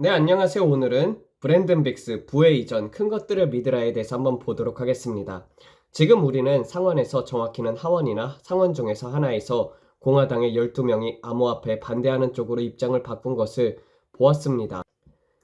네, 안녕하세요. 오늘은 브랜든 빅스 부의 이전 큰 것들을 믿으라에 대해서 한번 보도록 하겠습니다. 지금 우리는 상원에서, 정확히는 하원이나 상원 중에서 하나에서 공화당의 12명이 암호화폐에 반대하는 쪽으로 입장을 바꾼 것을 보았습니다.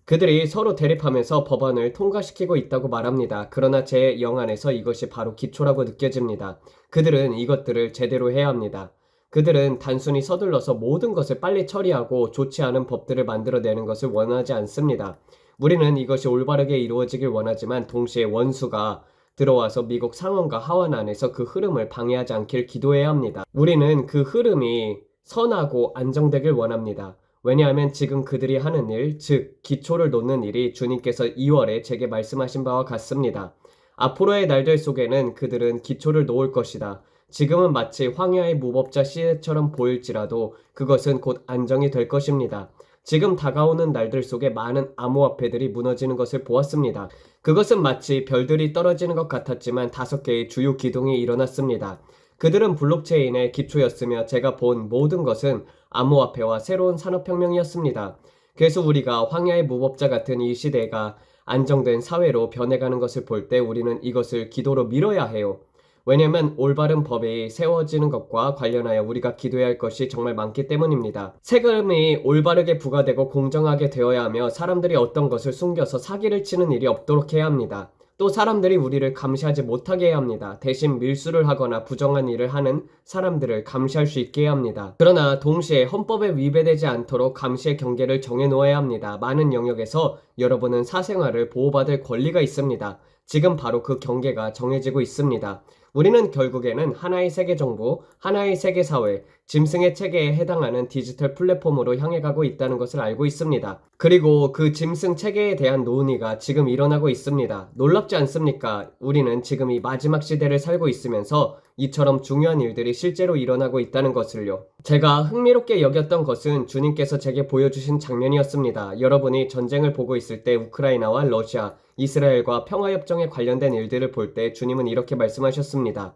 그들이 서로 대립하면서 법안을 통과시키고 있다고 말합니다. 그러나 제 영안에서 이것이 바로 기초라고 느껴집니다. 그들은 이것들을 제대로 해야 합니다. 그들은 단순히 서둘러서 모든 것을 빨리 처리하고 좋지 않은 법들을 만들어내는 것을 원하지 않습니다. 우리는 이것이 올바르게 이루어지길 원하지만 동시에 원수가 들어와서 미국 상원과 하원 안에서 그 흐름을 방해하지 않길 기도해야 합니다. 우리는 그 흐름이 선하고 안정되길 원합니다. 왜냐하면 지금 그들이 하는 일, 즉 기초를 놓는 일이 주님께서 2월에 제게 말씀하신 바와 같습니다. 앞으로의 날들 속에는 그들은 기초를 놓을 것이다. 지금은 마치 황야의 무법자 시대처럼 보일지라도 그것은 곧 안정이 될 것입니다. 지금 다가오는 날들 속에 많은 암호화폐들이 무너지는 것을 보았습니다. 그것은 마치 별들이 떨어지는 것 같았지만 5개의 주요 기동이 일어났습니다. 그들은 블록체인의 기초였으며 제가 본 모든 것은 암호화폐와 새로운 산업혁명이었습니다. 그래서 우리가 황야의 무법자 같은 이 시대가 안정된 사회로 변해가는 것을 볼 때 우리는 이것을 기도로 밀어야 해요. 왜냐하면 올바른 법이 세워지는 것과 관련하여 우리가 기도해야 할 것이 정말 많기 때문입니다. 세금이 올바르게 부과되고 공정하게 되어야 하며 사람들이 어떤 것을 숨겨서 사기를 치는 일이 없도록 해야 합니다. 또 사람들이 우리를 감시하지 못하게 해야 합니다. 대신 밀수를 하거나 부정한 일을 하는 사람들을 감시할 수 있게 해야 합니다. 그러나 동시에 헌법에 위배되지 않도록 감시의 경계를 정해놓아야 합니다. 많은 영역에서 여러분은 사생활을 보호받을 권리가 있습니다. 지금 바로 그 경계가 정해지고 있습니다. 우리는 결국에는 하나의 세계정부, 하나의 세계사회, 짐승의 체계에 해당하는 디지털 플랫폼으로 향해 가고 있다는 것을 알고 있습니다. 그리고 그 짐승 체계에 대한 논의가 지금 일어나고 있습니다. 놀랍지 않습니까? 우리는 지금 이 마지막 시대를 살고 있으면서 이처럼 중요한 일들이 실제로 일어나고 있다는 것을요. 제가 흥미롭게 여겼던 것은 주님께서 제게 보여주신 장면이었습니다. 여러분이 전쟁을 보고 있을 때 우크라이나와 러시아, 이스라엘과 평화협정에 관련된 일들을 볼 때 주님은 이렇게 말씀하셨습니다.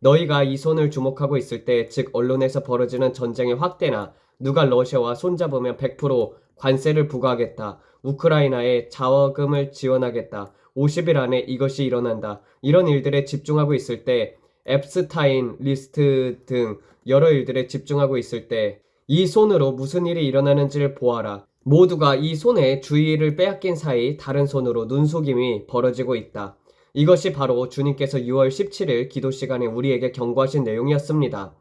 너희가 이 손을 주목하고 있을 때, 즉 언론에서 벌어지는 전쟁의 확대나 누가 러시아와 손잡으면 100% 관세를 부과하겠다. 우크라이나에 자원금을 지원하겠다. 50일 안에 이것이 일어난다. 이런 일들에 집중하고 있을 때, 앱스타인 리스트 등 여러 일들에 집중하고 있을 때 이 손으로 무슨 일이 일어나는지를 보아라. 모두가 이 손에 주의를 빼앗긴 사이 다른 손으로 눈속임이 벌어지고 있다. 이것이 바로 주님께서 6월 17일 기도 시간에 우리에게 경고하신 내용이었습니다.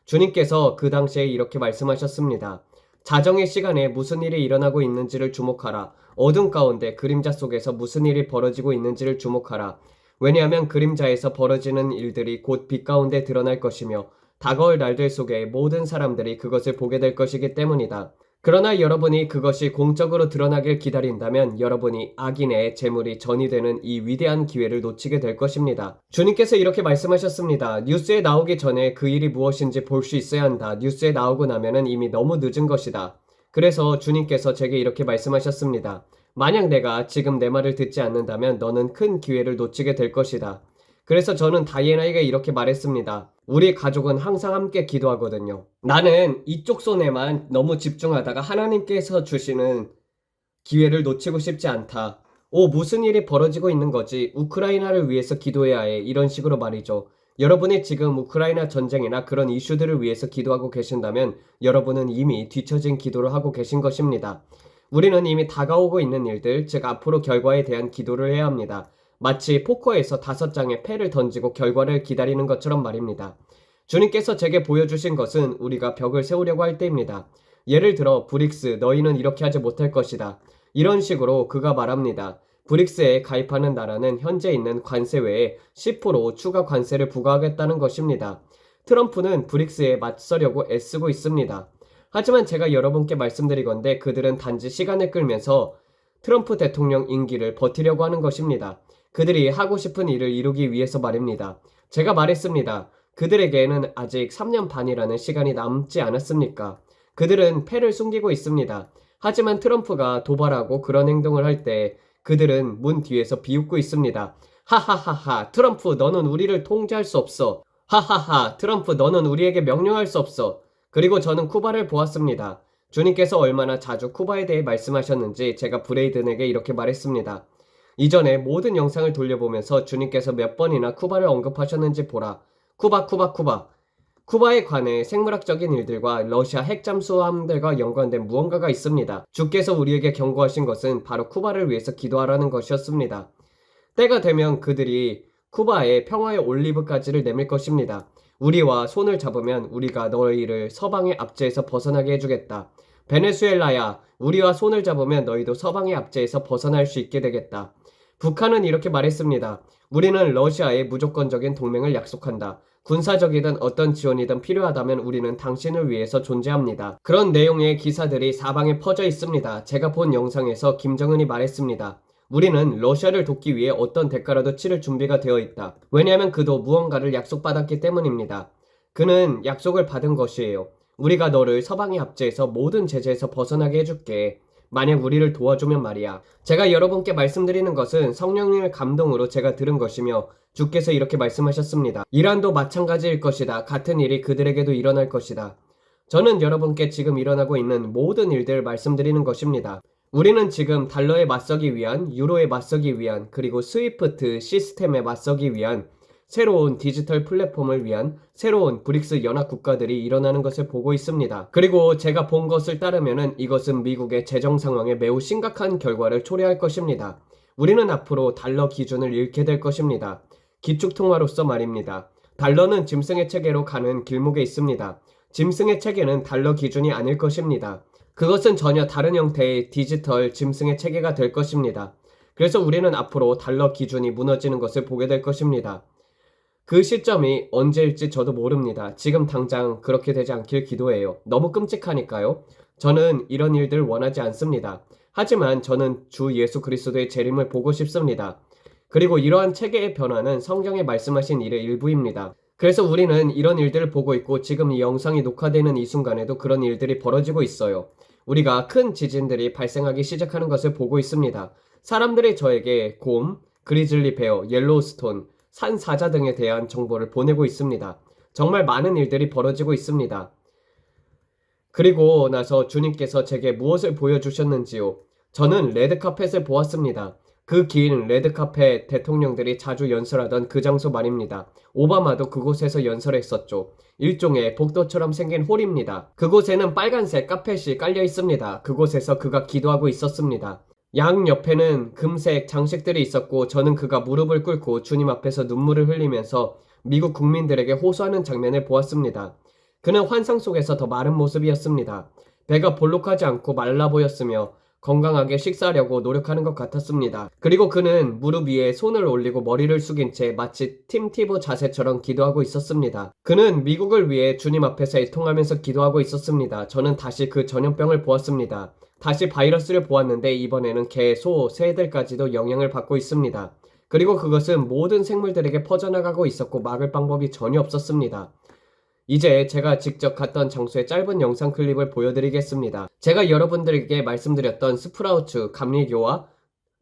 주님께서 그 당시에 이렇게 말씀하셨습니다. 자정의 시간에 무슨 일이 일어나고 있는지를 주목하라. 어둠 가운데 그림자 속에서 무슨 일이 벌어지고 있는지를 주목하라. 왜냐하면 그림자에서 벌어지는 일들이 곧 빛 가운데 드러날 것이며 다가올 날들 속에 모든 사람들이 그것을 보게 될 것이기 때문이다. 그러나 여러분이 그것이 공적으로 드러나길 기다린다면 여러분이 악인의 재물이 전이 되는 이 위대한 기회를 놓치게 될 것입니다. 주님께서 이렇게 말씀하셨습니다. 뉴스에 나오기 전에 그 일이 무엇인지 볼 수 있어야 한다. 뉴스에 나오고 나면은 이미 너무 늦은 것이다. 그래서 주님께서 제게 이렇게 말씀하셨습니다. 만약 내가 지금 내 말을 듣지 않는다면 너는 큰 기회를 놓치게 될 것이다. 그래서 저는 다이애나에게 이렇게 말했습니다. 우리 가족은 항상 함께 기도하거든요. 나는 이쪽 손에만 너무 집중하다가 하나님께서 주시는 기회를 놓치고 싶지 않다. 무슨 일이 벌어지고 있는 거지? 우크라이나를 위해서 기도해야 해. 이런 식으로 말이죠. 여러분이 지금 우크라이나 전쟁이나 그런 이슈들을 위해서 기도하고 계신다면 여러분은 이미 뒤처진 기도를 하고 계신 것입니다. 우리는 이미 다가오고 있는 일들, 즉 앞으로 결과에 대한 기도를 해야 합니다. 마치 포커에서 5장의 패를 던지고 결과를 기다리는 것처럼 말입니다. 주님께서 제게 보여주신 것은 우리가 벽을 세우려고 할 때입니다. 예를 들어 브릭스 너희는 이렇게 하지 못할 것이다. 이런 식으로 그가 말합니다. 브릭스에 가입하는 나라는 현재 있는 관세 외에 10% 추가 관세를 부과하겠다는 것입니다. 트럼프는 브릭스에 맞서려고 애쓰고 있습니다. 하지만 제가 여러분께 말씀드리건대 그들은 단지 시간을 끌면서 트럼프 대통령 임기를 버티려고 하는 것입니다. 그들이 하고 싶은 일을 이루기 위해서 말입니다. 제가 말했습니다. 그들에게는 아직 3년 반이라는 시간이 남지 않았습니까? 그들은 패를 숨기고 있습니다. 하지만 트럼프가 도발하고 그런 행동을 할 때 그들은 문 뒤에서 비웃고 있습니다. 하하하하, 트럼프 너는 우리를 통제할 수 없어. 하하하, 트럼프 너는 우리에게 명령할 수 없어. 그리고 저는 쿠바를 보았습니다. 주님께서 얼마나 자주 쿠바에 대해 말씀하셨는지 제가 브레이든에게 이렇게 말했습니다. 이전에 모든 영상을 돌려보면서 주님께서 몇 번이나 쿠바를 언급하셨는지 보라. 쿠바, 쿠바, 쿠바. 쿠바에 관해 생물학적인 일들과 러시아 핵잠수함들과 연관된 무언가가 있습니다. 주께서 우리에게 경고하신 것은 바로 쿠바를 위해서 기도하라는 것이었습니다. 때가 되면 그들이 쿠바에 평화의 올리브 가지를 내밀 것입니다. 우리와 손을 잡으면 우리가 너희를 서방의 압제에서 벗어나게 해주겠다. 베네수엘라야, 우리와 손을 잡으면 너희도 서방의 압제에서 벗어날 수 있게 되겠다. 북한은 이렇게 말했습니다. 우리는 러시아의 무조건적인 동맹을 약속한다. 군사적이든 어떤 지원이든 필요하다면 우리는 당신을 위해서 존재합니다. 그런 내용의 기사들이 사방에 퍼져 있습니다. 제가 본 영상에서 김정은이 말했습니다. 우리는 러시아를 돕기 위해 어떤 대가라도 치를 준비가 되어 있다. 왜냐하면 그도 무언가를 약속받았기 때문입니다. 그는 약속을 받은 것이에요. 우리가 너를 서방의 압제에서 모든 제재에서 벗어나게 해줄게. 만약 우리를 도와주면 말이야. 제가 여러분께 말씀드리는 것은 성령님의 감동으로 제가 들은 것이며 주께서 이렇게 말씀하셨습니다. 이란도 마찬가지일 것이다. 같은 일이 그들에게도 일어날 것이다. 저는 여러분께 지금 일어나고 있는 모든 일들을 말씀드리는 것입니다. 우리는 지금 달러에 맞서기 위한, 유로에 맞서기 위한, 그리고 스위프트 시스템에 맞서기 위한 새로운 디지털 플랫폼을 위한 새로운 브릭스 연합 국가들이 일어나는 것을 보고 있습니다. 그리고 제가 본 것을 따르면은 이것은 미국의 재정 상황에 매우 심각한 결과를 초래할 것입니다. 우리는 앞으로 달러 기준을 잃게 될 것입니다. 기축통화로서 말입니다. 달러는 짐승의 체계로 가는 길목에 있습니다. 짐승의 체계는 달러 기준이 아닐 것입니다. 그것은 전혀 다른 형태의 디지털 짐승의 체계가 될 것입니다. 그래서 우리는 앞으로 달러 기준이 무너지는 것을 보게 될 것입니다. 그 시점이 언제일지 저도 모릅니다. 지금 당장 그렇게 되지 않길 기도해요. 너무 끔찍하니까요. 저는 이런 일들 원하지 않습니다. 하지만 저는 주 예수 그리스도의 재림을 보고 싶습니다. 그리고 이러한 체계의 변화는 성경에 말씀하신 일의 일부입니다. 그래서 우리는 이런 일들을 보고 있고 지금 이 영상이 녹화되는 이 순간에도 그런 일들이 벌어지고 있어요. 우리가 큰 지진들이 발생하기 시작하는 것을 보고 있습니다. 사람들이 저에게 곰, 그리즐리 베어, 옐로우스톤, 산사자 등에 대한 정보를 보내고 있습니다. 정말 많은 일들이 벌어지고 있습니다. 그리고 나서 주님께서 제게 무엇을 보여주셨는지요? 저는 레드카펫을 보았습니다. 그 긴 레드카펫 대통령들이 자주 연설하던 그 장소 말입니다. 오바마도 그곳에서 연설했었죠. 일종의 복도처럼 생긴 홀입니다. 그곳에는 빨간색 카펫이 깔려 있습니다. 그곳에서 그가 기도하고 있었습니다. 양 옆에는 금색 장식들이 있었고 저는 그가 무릎을 꿇고 주님 앞에서 눈물을 흘리면서 미국 국민들에게 호소하는 장면을 보았습니다. 그는 환상 속에서 더 마른 모습이었습니다. 배가 볼록하지 않고 말라 보였으며 건강하게 식사하려고 노력하는 것 같았습니다. 그리고 그는 무릎 위에 손을 올리고 머리를 숙인 채 마치 팀 티보 자세처럼 기도하고 있었습니다. 그는 미국을 위해 주님 앞에서 애통하면서 기도하고 있었습니다. 저는 다시 그 전염병을 보았습니다. 다시 바이러스를 보았는데 이번에는 개, 소, 새들까지도 영향을 받고 있습니다. 그리고 그것은 모든 생물들에게 퍼져나가고 있었고 막을 방법이 전혀 없었습니다. 이제 제가 직접 갔던 장소의 짧은 영상 클립을 보여드리겠습니다. 제가 여러분들에게 말씀드렸던 스프라우츠, 감리교와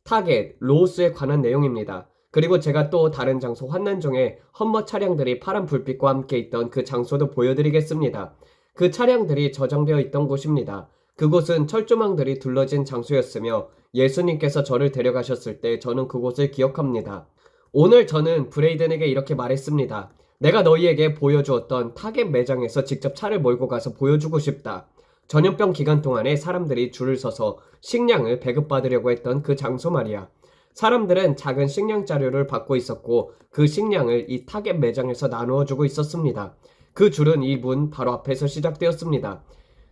타겟, 로우스에 관한 내용입니다. 그리고 제가 또 다른 장소 환난종에 험머 차량들이 파란 불빛과 함께 있던 그 장소도 보여드리겠습니다. 그 차량들이 저장되어 있던 곳입니다. 그곳은 철조망들이 둘러진 장소였으며 예수님께서 저를 데려가셨을 때 저는 그곳을 기억합니다. 오늘 저는 브레이든에게 이렇게 말했습니다. 내가 너희에게 보여주었던 타겟 매장에서 직접 차를 몰고 가서 보여주고 싶다. 전염병 기간 동안에 사람들이 줄을 서서 식량을 배급받으려고 했던 그 장소 말이야. 사람들은 작은 식량 자료를 받고 있었고 그 식량을 이 타겟 매장에서 나누어주고 있었습니다. 그 줄은 이 문 바로 앞에서 시작되었습니다.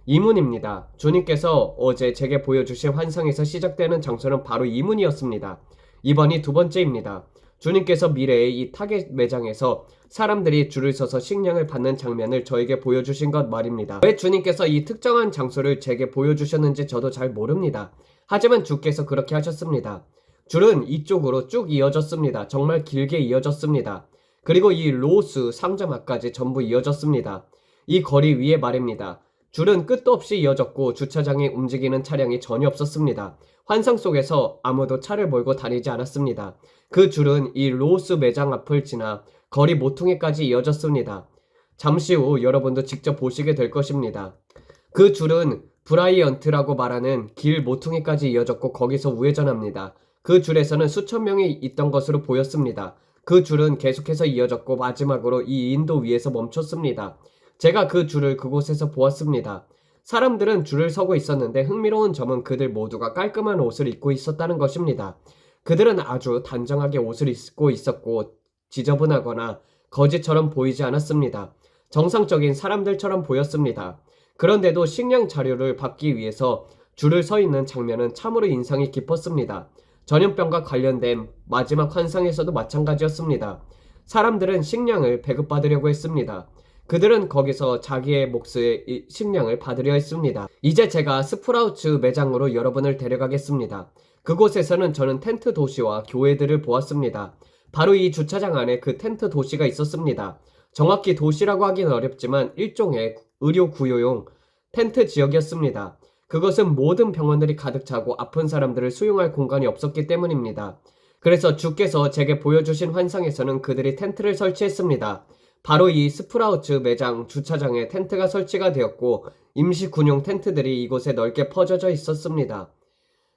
이 문입니다. 주님께서 어제 제게 보여주신 환상에서 시작되는 장소는 바로 이 문이었습니다. 이번이 두 번째입니다. 주님께서 미래의 이 타겟 매장에서 사람들이 줄을 서서 식량을 받는 장면을 저에게 보여주신 것 말입니다. 왜 주님께서 이 특정한 장소를 제게 보여주셨는지 저도 잘 모릅니다. 하지만 주께서 그렇게 하셨습니다. 줄은 이쪽으로 쭉 이어졌습니다. 정말 길게 이어졌습니다. 그리고 이 로스 상점 앞까지 전부 이어졌습니다. 이 거리 위에 말입니다. 줄은 끝도 없이 이어졌고 주차장에 움직이는 차량이 전혀 없었습니다. 환상 속에서 아무도 차를 몰고 다니지 않았습니다. 그 줄은 이 로스 매장 앞을 지나 거리 모퉁이까지 이어졌습니다. 잠시 후 여러분도 직접 보시게 될 것입니다. 그 줄은 브라이언트라고 말하는 길 모퉁이까지 이어졌고 거기서 우회전합니다. 그 줄에서는 수천 명이 있던 것으로 보였습니다. 그 줄은 계속해서 이어졌고 마지막으로 이 인도 위에서 멈췄습니다. 제가 그 줄을 그곳에서 보았습니다. 사람들은 줄을 서고 있었는데 흥미로운 점은 그들 모두가 깔끔한 옷을 입고 있었다는 것입니다. 그들은 아주 단정하게 옷을 입고 있었고 지저분하거나 거지처럼 보이지 않았습니다. 정상적인 사람들처럼 보였습니다. 그런데도 식량 자료를 받기 위해서 줄을 서 있는 장면은 참으로 인상이 깊었습니다. 전염병과 관련된 마지막 환상에서도 마찬가지였습니다. 사람들은 식량을 배급받으려고 했습니다. 그들은 거기서 자기의 몫의 식량을 받으려 했습니다. 이제 제가 스프라우츠 매장으로 여러분을 데려가겠습니다. 그곳에서는 저는 텐트 도시와 교회들을 보았습니다. 바로 이 주차장 안에 그 텐트 도시가 있었습니다. 정확히 도시라고 하긴 어렵지만 일종의 의료 구요용 텐트 지역이었습니다. 그것은 모든 병원들이 가득 차고 아픈 사람들을 수용할 공간이 없었기 때문입니다. 그래서 주께서 제게 보여주신 환상에서는 그들이 텐트를 설치했습니다. 바로 이 스프라우츠 매장 주차장에 텐트가 설치가 되었고 임시 군용 텐트들이 이곳에 넓게 퍼져져 있었습니다.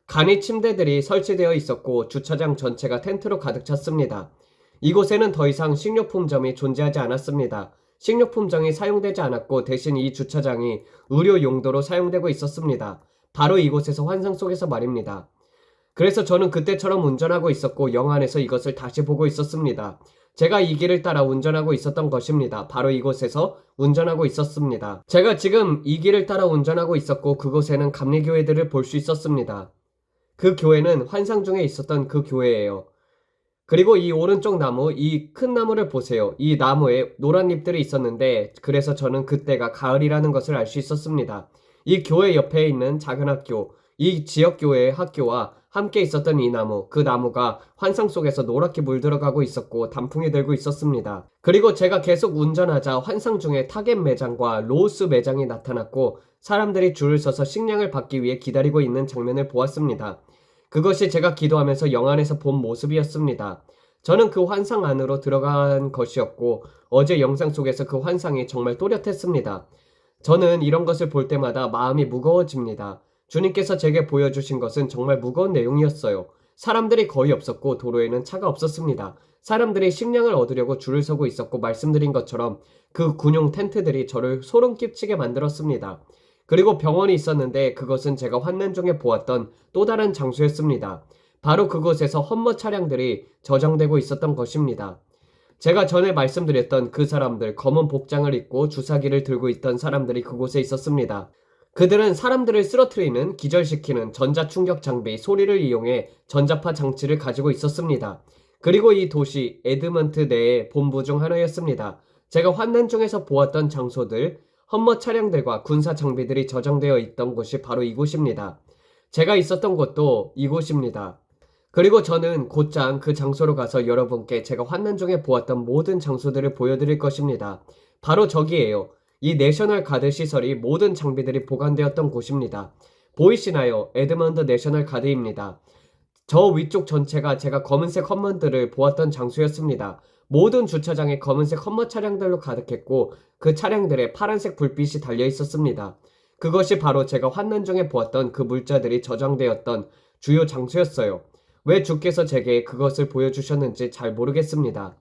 간이 침대들이 설치되어 있었고 주차장 전체가 텐트로 가득 찼습니다. 이곳에는 더 이상 식료품점이 존재하지 않았습니다. 식료품점이 사용되지 않았고 대신 이 주차장이 의료 용도로 사용되고 있었습니다. 바로 이곳에서 환상 속에서 말입니다. 그래서 저는 그때처럼 운전하고 있었고 영안에서 이것을 다시 보고 있었습니다. 제가 이 길을 따라 운전하고 있었던 것입니다. 바로 이곳에서 운전하고 있었습니다. 제가 지금 이 길을 따라 운전하고 있었고 그곳에는 감리교회들을 볼 수 있었습니다. 그 교회는 환상 중에 있었던 그 교회예요. 그리고 이 오른쪽 나무, 이 큰 나무를 보세요. 이 나무에 노란 잎들이 있었는데 그래서 저는 그때가 가을이라는 것을 알 수 있었습니다. 이 교회 옆에 있는 작은 학교, 이 지역교회의 학교와 함께 있었던 이 나무, 그 나무가 환상 속에서 노랗게 물들어가고 있었고 단풍이 들고 있었습니다. 그리고 제가 계속 운전하자 환상 중에 타겟 매장과 로우스 매장이 나타났고 사람들이 줄을 서서 식량을 받기 위해 기다리고 있는 장면을 보았습니다. 그것이 제가 기도하면서 영안에서 본 모습이었습니다. 저는 그 환상 안으로 들어간 것이었고 어제 영상 속에서 그 환상이 정말 또렷했습니다. 저는 이런 것을 볼 때마다 마음이 무거워집니다. 주님께서 제게 보여주신 것은 정말 무거운 내용이었어요. 사람들이 거의 없었고 도로에는 차가 없었습니다. 사람들이 식량을 얻으려고 줄을 서고 있었고 말씀드린 것처럼 그 군용 텐트들이 저를 소름 끼치게 만들었습니다. 그리고 병원이 있었는데 그것은 제가 환난 중에 보았던 또 다른 장소였습니다. 바로 그곳에서 험머 차량들이 저장되고 있었던 것입니다. 제가 전에 말씀드렸던 그 사람들, 검은 복장을 입고 주사기를 들고 있던 사람들이 그곳에 있었습니다. 그들은 사람들을 쓰러뜨리는, 기절시키는 전자충격 장비, 소리를 이용해 전자파 장치를 가지고 있었습니다. 그리고 이 도시 에드먼트 내의 본부 중 하나였습니다. 제가 환난 중에서 보았던 장소들, 험머 차량들과 군사 장비들이 저장되어 있던 곳이 바로 이곳입니다. 제가 있었던 곳도 이곳입니다. 그리고 저는 곧장 그 장소로 가서 여러분께 제가 환난 중에 보았던 모든 장소들을 보여드릴 것입니다. 바로 저기예요. 이 내셔널 가드 시설이 모든 장비들이 보관되었던 곳입니다. 보이시나요? 에드먼드 내셔널 가드입니다. 저 위쪽 전체가 제가 검은색 험머들을 보았던 장소였습니다. 모든 주차장에 검은색 험머 차량들로 가득했고 그 차량들에 파란색 불빛이 달려 있었습니다. 그것이 바로 제가 환난 중에 보았던 그 물자들이 저장되었던 주요 장소였어요. 왜 주께서 제게 그것을 보여주셨는지 잘 모르겠습니다.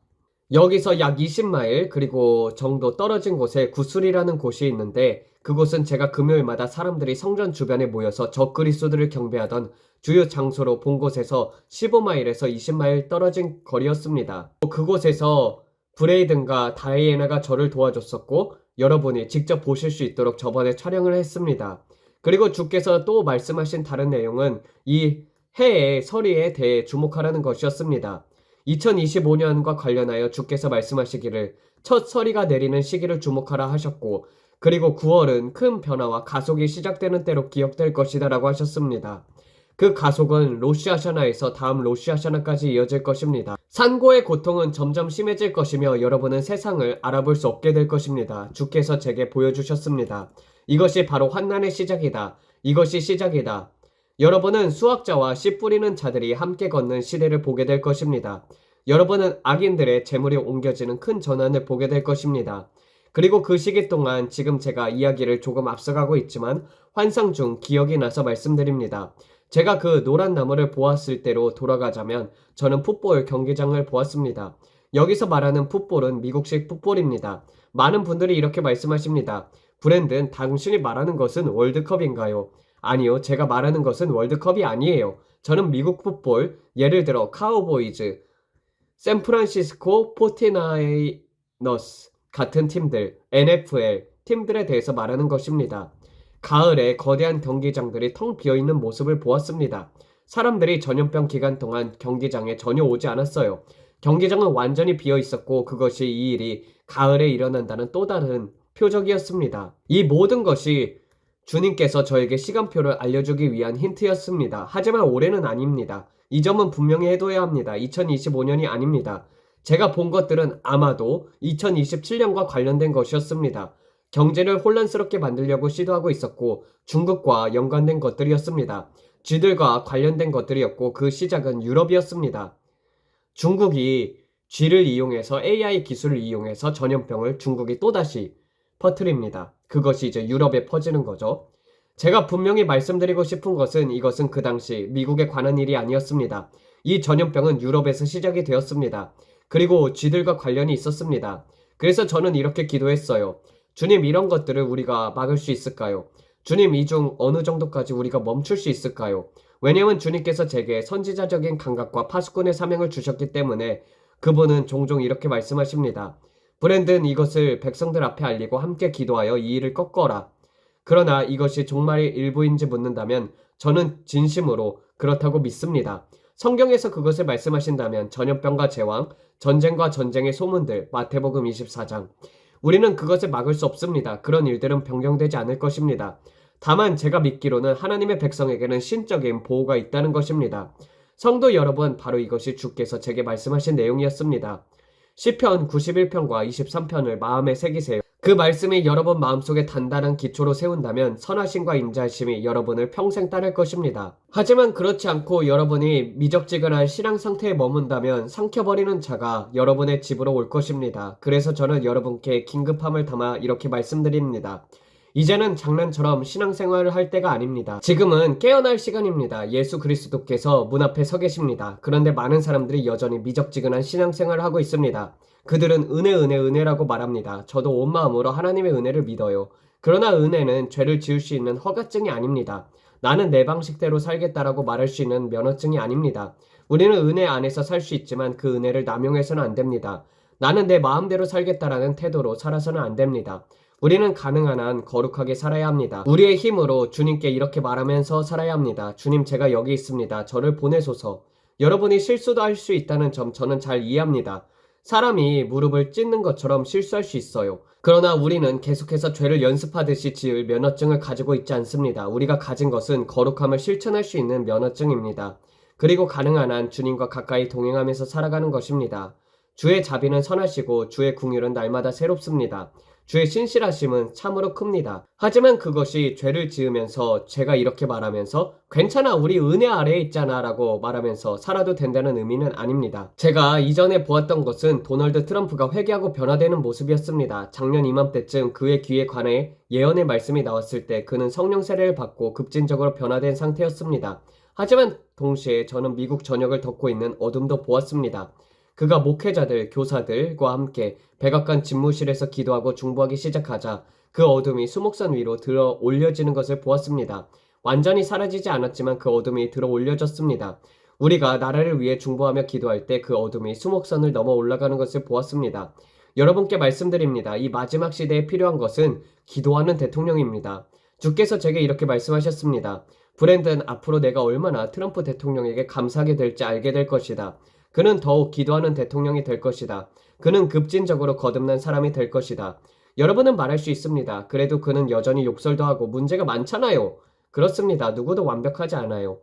여기서 약 20마일 그리고 정도 떨어진 곳에 구술이라는 곳이 있는데 그곳은 제가 금요일마다 사람들이 성전 주변에 모여서 적그리스도들을 경배하던 주요 장소로 본 곳에서 15마일에서 20마일 떨어진 거리였습니다. 그곳에서 브레이든과 다이애나가 저를 도와줬었고 여러분이 직접 보실 수 있도록 저번에 촬영을 했습니다. 그리고 주께서 또 말씀하신 다른 내용은 이 해의 서리에 대해 주목하라는 것이었습니다. 2025년과 관련하여 주께서 말씀하시기를 첫 서리가 내리는 시기를 주목하라 하셨고 그리고 9월은 큰 변화와 가속이 시작되는 때로 기억될 것이다 라고 하셨습니다. 그 가속은 로시아샤나에서 다음 로시아샤나까지 이어질 것입니다. 산고의 고통은 점점 심해질 것이며 여러분은 세상을 알아볼 수 없게 될 것입니다. 주께서 제게 보여주셨습니다. 이것이 바로 환난의 시작이다. 이것이 시작이다. 여러분은 수학자와 씨 뿌리는 자들이 함께 걷는 시대를 보게 될 것입니다. 여러분은 악인들의 재물이 옮겨지는 큰 전환을 보게 될 것입니다. 그리고 그 시기 동안 지금 제가 이야기를 조금 앞서가고 있지만 환상 중 기억이 나서 말씀드립니다. 제가 그 노란 나무를 보았을 때로 돌아가자면 저는 풋볼 경기장을 보았습니다. 여기서 말하는 풋볼은 미국식 풋볼입니다. 많은 분들이 이렇게 말씀하십니다. 브랜든, 당신이 말하는 것은 월드컵인가요? 아니요, 제가 말하는 것은 월드컵이 아니에요. 저는 미국 풋볼, 예를 들어 카우보이즈, 샌프란시스코 49너스 같은 팀들, NFL 팀들에 대해서 말하는 것입니다. 가을에 거대한 경기장들이 텅 비어있는 모습을 보았습니다. 사람들이 전염병 기간 동안 경기장에 전혀 오지 않았어요. 경기장은 완전히 비어 있었고 그것이 이 일이 가을에 일어난다는 또 다른 표적이었습니다. 이 모든 것이 주님께서 저에게 시간표를 알려주기 위한 힌트였습니다. 하지만 올해는 아닙니다. 이 점은 분명히 해둬야 합니다. 2025년이 아닙니다. 제가 본 것들은 아마도 2027년과 관련된 것이었습니다. 경제를 혼란스럽게 만들려고 시도하고 있었고 중국과 연관된 것들이었습니다. 쥐들과 관련된 것들이었고 그 시작은 유럽이었습니다. 중국이 쥐를 이용해서 AI 기술을 이용해서 전염병을 중국이 또다시 퍼뜨립니다. 그것이 이제 유럽에 퍼지는 거죠. 제가 분명히 말씀드리고 싶은 것은 이것은 그 당시 미국에 관한 일이 아니었습니다. 이 전염병은 유럽에서 시작이 되었습니다. 그리고 쥐들과 관련이 있었습니다. 그래서 저는 이렇게 기도했어요. 주님, 이런 것들을 우리가 막을 수 있을까요? 주님, 이 중 어느 정도까지 우리가 멈출 수 있을까요? 왜냐하면 주님께서 제게 선지자적인 감각과 파수꾼의 사명을 주셨기 때문에 그분은 종종 이렇게 말씀하십니다. 브랜든, 이것을 백성들 앞에 알리고 함께 기도하여 이 일을 꺾어라. 그러나 이것이 정말 일부인지 묻는다면 저는 진심으로 그렇다고 믿습니다. 성경에서 그것을 말씀하신다면 전염병과 제왕, 전쟁과 전쟁의 소문들, 마태복음 24장. 우리는 그것을 막을 수 없습니다. 그런 일들은 변경되지 않을 것입니다. 다만 제가 믿기로는 하나님의 백성에게는 신적인 보호가 있다는 것입니다. 성도 여러분, 바로 이것이 주께서 제게 말씀하신 내용이었습니다. 시편 91편과 23편을 마음에 새기세요. 그 말씀이 여러분 마음속에 단단한 기초로 세운다면 선하심과 인자하심이 여러분을 평생 따를 것입니다. 하지만 그렇지 않고 여러분이 미적지근한 신앙 상태에 머문다면 삼켜버리는 자가 여러분의 집으로 올 것입니다. 그래서 저는 여러분께 긴급함을 담아 이렇게 말씀드립니다. 이제는 장난처럼 신앙생활을 할 때가 아닙니다. 지금은 깨어날 시간입니다. 예수 그리스도께서 문 앞에 서 계십니다. 그런데 많은 사람들이 여전히 미적지근한 신앙생활을 하고 있습니다. 그들은 은혜라고 말합니다. 저도 온 마음으로 하나님의 은혜를 믿어요. 그러나 은혜는 죄를 지을 수 있는 허가증이 아닙니다. 나는 내 방식대로 살겠다라고 말할 수 있는 면허증이 아닙니다. 우리는 은혜 안에서 살 수 있지만 그 은혜를 남용해서는 안 됩니다. 나는 내 마음대로 살겠다라는 태도로 살아서는 안 됩니다. 우리는 가능한 한 거룩하게 살아야 합니다. 우리의 힘으로 주님께 이렇게 말하면서 살아야 합니다. 주님, 제가 여기 있습니다. 저를 보내소서. 여러분이 실수도 할 수 있다는 점 저는 잘 이해합니다. 사람이 무릎을 찢는 것처럼 실수할 수 있어요. 그러나 우리는 계속해서 죄를 연습하듯이 지을 면허증을 가지고 있지 않습니다. 우리가 가진 것은 거룩함을 실천할 수 있는 면허증입니다. 그리고 가능한 한 주님과 가까이 동행하면서 살아가는 것입니다. 주의 자비는 선하시고 주의 긍휼은 날마다 새롭습니다. 주의 신실하심은 참으로 큽니다. 하지만 그것이 죄를 지으면서 제가 이렇게 말하면서 괜찮아, 우리 은혜 아래에 있잖아 라고 말하면서 살아도 된다는 의미는 아닙니다. 제가 이전에 보았던 것은 도널드 트럼프가 회개하고 변화되는 모습이었습니다. 작년 이맘때쯤 그의 귀에 관해 예언의 말씀이 나왔을 때 그는 성령 세례를 받고 급진적으로 변화된 상태였습니다. 하지만 동시에 저는 미국 전역을 덮고 있는 어둠도 보았습니다. 그가 목회자들, 교사들과 함께 백악관 집무실에서 기도하고 중보하기 시작하자 그 어둠이 수목산 위로 들어 올려지는 것을 보았습니다. 완전히 사라지지 않았지만 그 어둠이 들어 올려졌습니다. 우리가 나라를 위해 중보하며 기도할 때 그 어둠이 수목산을 넘어 올라가는 것을 보았습니다. 여러분께 말씀드립니다. 이 마지막 시대에 필요한 것은 기도하는 대통령입니다. 주께서 제게 이렇게 말씀하셨습니다. 브랜든, 앞으로 내가 얼마나 트럼프 대통령에게 감사하게 될지 알게 될 것이다. 그는 더욱 기도하는 대통령이 될 것이다. 그는 급진적으로 거듭난 사람이 될 것이다. 여러분은 말할 수 있습니다. 그래도 그는 여전히 욕설도 하고 문제가 많잖아요. 그렇습니다. 누구도 완벽하지 않아요.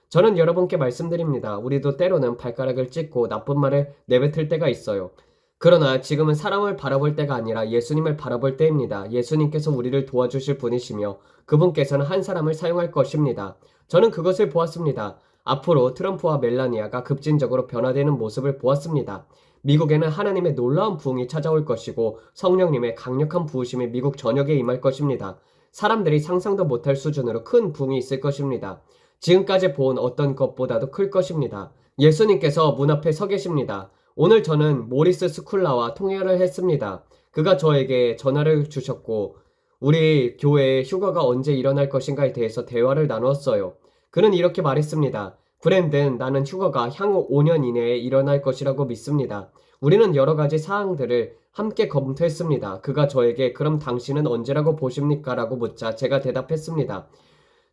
저는 여러분께 말씀드립니다. 우리도 때로는 발가락을 찢고 나쁜 말을 내뱉을 때가 있어요. 그러나 지금은 사람을 바라볼 때가 아니라 예수님을 바라볼 때입니다. 예수님께서 우리를 도와주실 분이시며 그분께서는 한 사람을 사용할 것입니다. 저는 그것을 보았습니다. 앞으로 트럼프와 멜라니아가 급진적으로 변화되는 모습을 보았습니다. 미국에는 하나님의 놀라운 부흥이 찾아올 것이고 성령님의 강력한 부으심이 미국 전역에 임할 것입니다. 사람들이 상상도 못할 수준으로 큰 부흥이 있을 것입니다. 지금까지 본 어떤 것보다도 클 것입니다. 예수님께서 문 앞에 서 계십니다. 오늘 저는 모리스 스쿨라와 통화를 했습니다. 그가 저에게 전화를 주셨고 우리 교회의 휴가가 언제 일어날 것인가에 대해서 대화를 나누었어요. 그는 이렇게 말했습니다. 브랜든, 나는 휴가가 향후 5년 이내에 일어날 것이라고 믿습니다. 우리는 여러 가지 사항들을 함께 검토했습니다. 그가 저에게 그럼 당신은 언제라고 보십니까? 라고 묻자 제가 대답했습니다.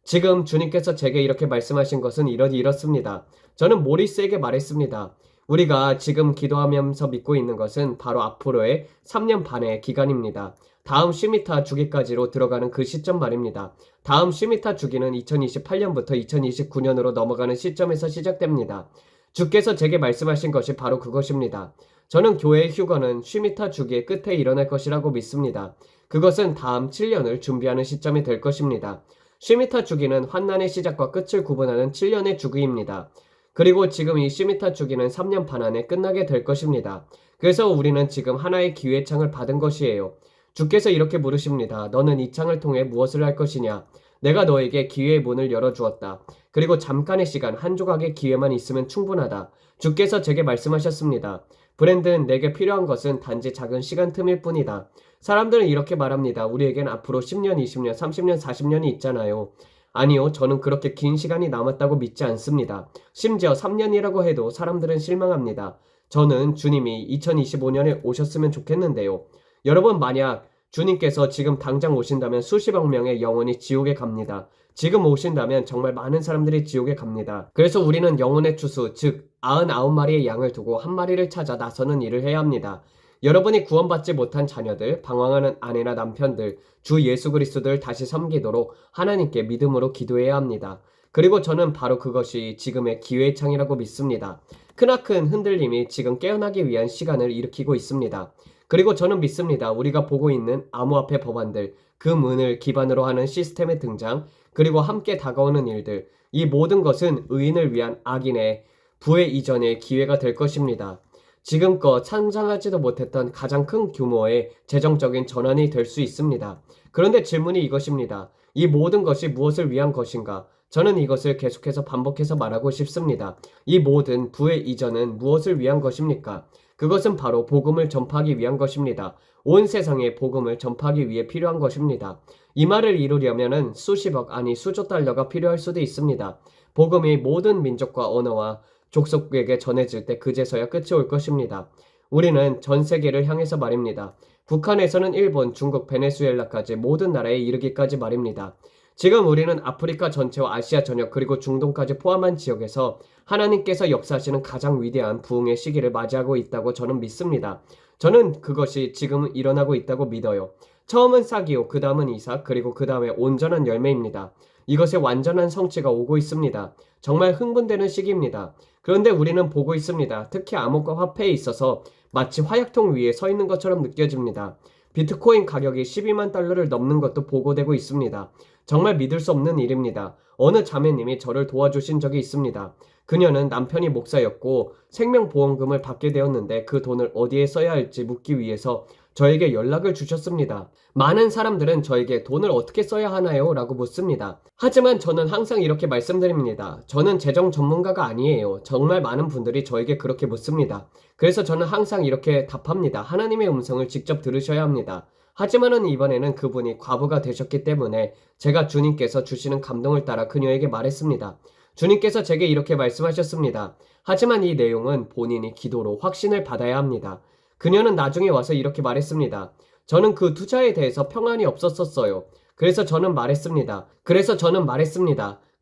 지금 주님께서 제게 이렇게 말씀하신 것은 이렇습니다. 저는 모리스에게 말했습니다. 우리가 지금 기도하면서 믿고 있는 것은 바로 앞으로의 3년 반의 기간입니다. 다음 쉬미타 주기까지로 들어가는 그 시점 말입니다. 다음 쉬미타 주기는 2028년부터 2029년으로 넘어가는 시점에서 시작됩니다. 주께서 제게 말씀하신 것이 바로 그것입니다. 저는 교회의 휴거는 쉬미타 주기의 끝에 일어날 것이라고 믿습니다. 그것은 다음 7년을 준비하는 시점이 될 것입니다. 쉬미타 주기는 환난의 시작과 끝을 구분하는 7년의 주기입니다. 그리고 지금 이 쉬미타 주기는 3년 반 안에 끝나게 될 것입니다. 그래서 우리는 지금 하나의 기회의 창을 받은 것이에요. 주께서 이렇게 물으십니다. 너는 이 창을 통해 무엇을 할 것이냐? 내가 너에게 기회의 문을 열어주었다. 그리고 잠깐의 시간, 한 조각의 기회만 있으면 충분하다. 주께서 제게 말씀하셨습니다. 브랜든, 내게 필요한 것은 단지 작은 시간 틈일 뿐이다. 사람들은 이렇게 말합니다. 우리에겐 앞으로 10년, 20년, 30년, 40년이 있잖아요. 아니요, 저는 그렇게 긴 시간이 남았다고 믿지 않습니다. 심지어 3년이라고 해도 사람들은 실망합니다. 저는 주님이 2025년에 오셨으면 좋겠는데요. 여러분, 만약 주님께서 지금 당장 오신다면 수십억 명의 영혼이 지옥에 갑니다. 지금 오신다면 정말 많은 사람들이 지옥에 갑니다. 그래서 우리는 영혼의 추수, 즉 99마리의 양을 두고 한 마리를 찾아 나서는 일을 해야 합니다. 여러분이 구원받지 못한 자녀들, 방황하는 아내나 남편들, 주 예수 그리스도를 다시 섬기도록 하나님께 믿음으로 기도해야 합니다. 그리고 저는 바로 그것이 지금의 기회의 창이라고 믿습니다. 크나큰 흔들림이 지금 깨어나기 위한 시간을 일으키고 있습니다. 그리고 저는 믿습니다. 우리가 보고 있는 암호화폐 법안들, 그 문을 기반으로 하는 시스템의 등장, 그리고 함께 다가오는 일들, 이 모든 것은 의인을 위한 악인의 부의 이전의 기회가 될 것입니다. 지금껏 상상하지도 못했던 가장 큰 규모의 재정적인 전환이 될 수 있습니다. 그런데 질문이 이것입니다. 이 모든 것이 무엇을 위한 것인가? 저는 이것을 계속해서 반복해서 말하고 싶습니다. 이 모든 부의 이전은 무엇을 위한 것입니까? 그것은 바로 복음을 전파하기 위한 것입니다. 온 세상에 복음을 전파하기 위해 필요한 것입니다. 이 말을 이루려면 수십억 아니 수조 달러가 필요할 수도 있습니다. 복음이 모든 민족과 언어와 족속에게 전해질 때 그제서야 끝이 올 것입니다. 우리는 전 세계를 향해서 말입니다. 북한에서는 일본, 중국, 베네수엘라까지 모든 나라에 이르기까지 말입니다. 지금 우리는 아프리카 전체와 아시아 전역 그리고 중동까지 포함한 지역에서 하나님께서 역사하시는 가장 위대한 부흥의 시기를 맞이하고 있다고 저는 믿습니다. 저는 그것이 지금 일어나고 있다고 믿어요. 처음은 싹이요, 그 다음은 이삭, 그리고 그 다음에 온전한 열매입니다. 이것의 완전한 성취가 오고 있습니다. 정말 흥분되는 시기입니다. 그런데 우리는 보고 있습니다. 특히 암호화 화폐에 있어서 마치 화약통 위에 서 있는 것처럼 느껴집니다. 비트코인 가격이 12만 달러를 넘는 것도 보고되고 있습니다. 정말 믿을 수 없는 일입니다. 어느 자매님이 저를 도와주신 적이 있습니다. 그녀는 남편이 목사였고 생명보험금을 받게 되었는데 그 돈을 어디에 써야 할지 묻기 위해서 저에게 연락을 주셨습니다. 많은 사람들은 저에게 돈을 어떻게 써야 하나요? 라고 묻습니다. 하지만 저는 항상 이렇게 말씀드립니다. 저는 재정 전문가가 아니에요. 정말 많은 분들이 저에게 그렇게 묻습니다. 그래서 저는 항상 이렇게 답합니다. 하나님의 음성을 직접 들으셔야 합니다. 하지만은 이번에는 그분이 과부가 되셨기 때문에 제가 주님께서 주시는 감동을 따라 그녀에게 말했습니다. 주님께서 제게 이렇게 말씀하셨습니다. 하지만 이 내용은 본인이 기도로 확신을 받아야 합니다. 그녀는 나중에 와서 이렇게 말했습니다. 저는 그 투자에 대해서 평안이 없었어요. 그래서 저는 말했습니다.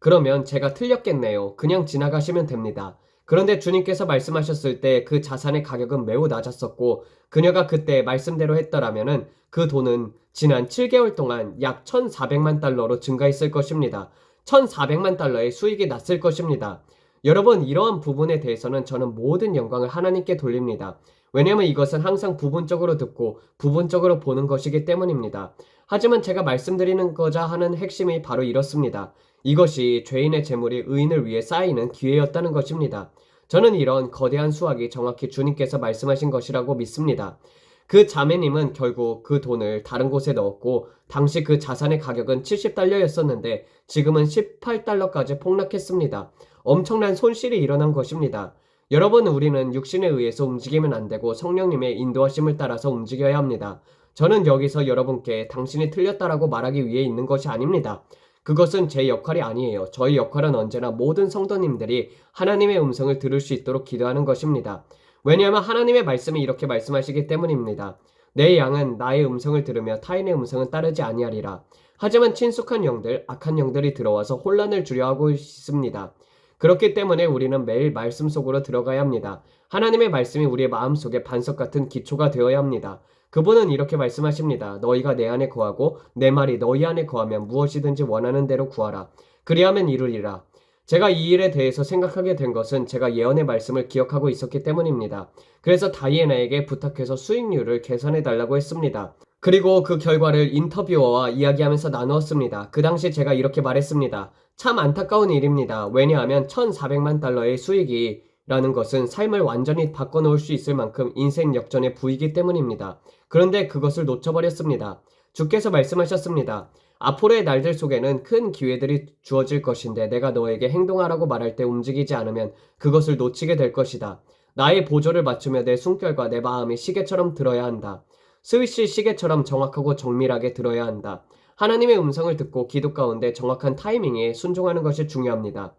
그러면 제가 틀렸겠네요. 그냥 지나가시면 됩니다. 그런데 주님께서 말씀하셨을 때 그 자산의 가격은 매우 낮았었고 그녀가 그때 말씀대로 했더라면은 그 돈은 지난 7개월 동안 약 1,400만 달러로 증가했을 것입니다. 1,400만 달러의 수익이 났을 것입니다. 여러분, 이러한 부분에 대해서는 저는 모든 영광을 하나님께 돌립니다. 왜냐하면 이것은 항상 부분적으로 듣고 부분적으로 보는 것이기 때문입니다. 하지만 제가 말씀드리는고자 하는 핵심이 바로 이렇습니다. 이것이 죄인의 재물이 의인을 위해 쌓이는 기회였다는 것입니다. 저는 이런 거대한 수확이 정확히 주님께서 말씀하신 것이라고 믿습니다. 그 자매님은 결국 그 돈을 다른 곳에 넣었고 당시 그 자산의 가격은 70달러였었는데 지금은 18달러까지 폭락했습니다. 엄청난 손실이 일어난 것입니다. 여러분, 우리는 육신에 의해서 움직이면 안 되고 성령님의 인도하심을 따라서 움직여야 합니다. 저는 여기서 여러분께 당신이 틀렸다라고 말하기 위해 있는 것이 아닙니다. 그것은 제 역할이 아니에요. 저희 역할은 언제나 모든 성도님들이 하나님의 음성을 들을 수 있도록 기도하는 것입니다. 왜냐하면 하나님의 말씀이 이렇게 말씀하시기 때문입니다. 내 양은 나의 음성을 들으며 타인의 음성은 따르지 아니하리라. 하지만 친숙한 영들, 악한 영들이 들어와서 혼란을 주려 하고 있습니다. 그렇기 때문에 우리는 매일 말씀 속으로 들어가야 합니다. 하나님의 말씀이 우리의 마음속에 반석 같은 기초가 되어야 합니다. 그분은 이렇게 말씀하십니다. 너희가 내 안에 거하고 내 말이 너희 안에 거하면 무엇이든지 원하는 대로 구하라. 그리하면 이루리라. 제가 이 일에 대해서 생각하게 된 것은 제가 예언의 말씀을 기억하고 있었기 때문입니다. 그래서 다이애나에게 부탁해서 수익률을 계산해 달라고 했습니다. 그리고 그 결과를 인터뷰어와 이야기하면서 나누었습니다. 그 당시 제가 이렇게 말했습니다. 참 안타까운 일입니다. 왜냐하면 1,400만 달러의 수익이 라는 것은 삶을 완전히 바꿔놓을 수 있을 만큼 인생 역전의 부이기 때문입니다. 그런데 그것을 놓쳐버렸습니다. 주께서 말씀하셨습니다. 앞으로의 날들 속에는 큰 기회들이 주어질 것인데 내가 너에게 행동하라고 말할 때 움직이지 않으면 그것을 놓치게 될 것이다. 나의 보조를 맞추며 내 숨결과 내 마음이 시계처럼 들어야 한다. 스위스 시계처럼 정확하고 정밀하게 들어야 한다. 하나님의 음성을 듣고 기도 가운데 정확한 타이밍에 순종하는 것이 중요합니다.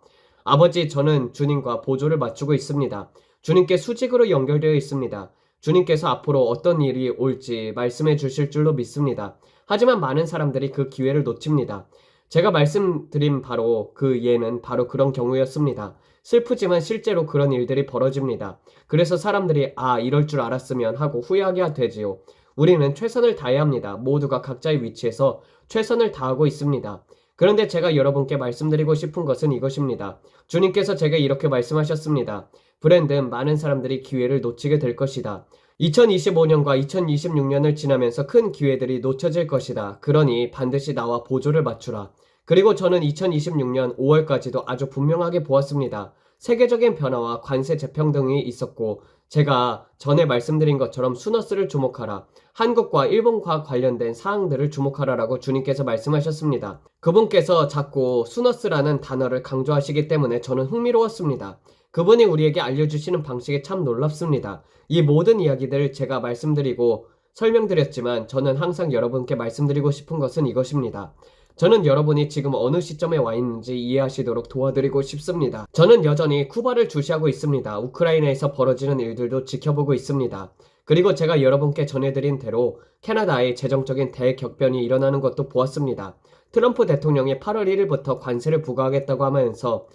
아버지, 저는 주님과 보조를 맞추고 있습니다. 주님께 수직으로 연결되어 있습니다. 주님께서 앞으로 어떤 일이 올지 말씀해 주실 줄로 믿습니다. 하지만 많은 사람들이 그 기회를 놓칩니다. 제가 말씀드린 바로 그 예는 바로 그런 경우였습니다. 슬프지만 실제로 그런 일들이 벌어집니다. 그래서 사람들이 이럴 줄 알았으면 하고 후회하게 되지요. 우리는 최선을 다해야 합니다. 모두가 각자의 위치에서 최선을 다하고 있습니다. 그런데 제가 여러분께 말씀드리고 싶은 것은 이것입니다. 주님께서 제게 이렇게 말씀하셨습니다. 브랜든, 많은 사람들이 기회를 놓치게 될 것이다. 2025년과 2026년을 지나면서 큰 기회들이 놓쳐질 것이다. 그러니 반드시 나와 보조를 맞추라. 그리고 저는 2026년 5월까지도 아주 분명하게 보았습니다. 세계적인 변화와 관세 재평 등이 있었고 제가 전에 말씀드린 것처럼 수너스를 주목하라. 한국과 일본과 관련된 사항들을 주목하라라고 주님께서 말씀하셨습니다. 그분께서 자꾸 수너스라는 단어를 강조하시기 때문에 저는 흥미로웠습니다. 그분이 우리에게 알려주시는 방식이 참 놀랍습니다. 이 모든 이야기들을 제가 말씀드리고 설명드렸지만 저는 항상 여러분께 말씀드리고 싶은 것은 이것입니다. 저는 여러분이 지금 어느 시점에 와 있는지 이해하시도록 도와드리고 싶습니다. 저는 여전히 쿠바를 주시하고 있습니다. 우크라이나에서 벌어지는 일들도 지켜보고 있습니다. 그리고 제가 여러분께 전해드린 대로 캐나다의 재정적인 대격변이 일어나는 것도 보았습니다. 트럼프 대통령이 8월 1일부터 관세를 부과하겠다고 하면서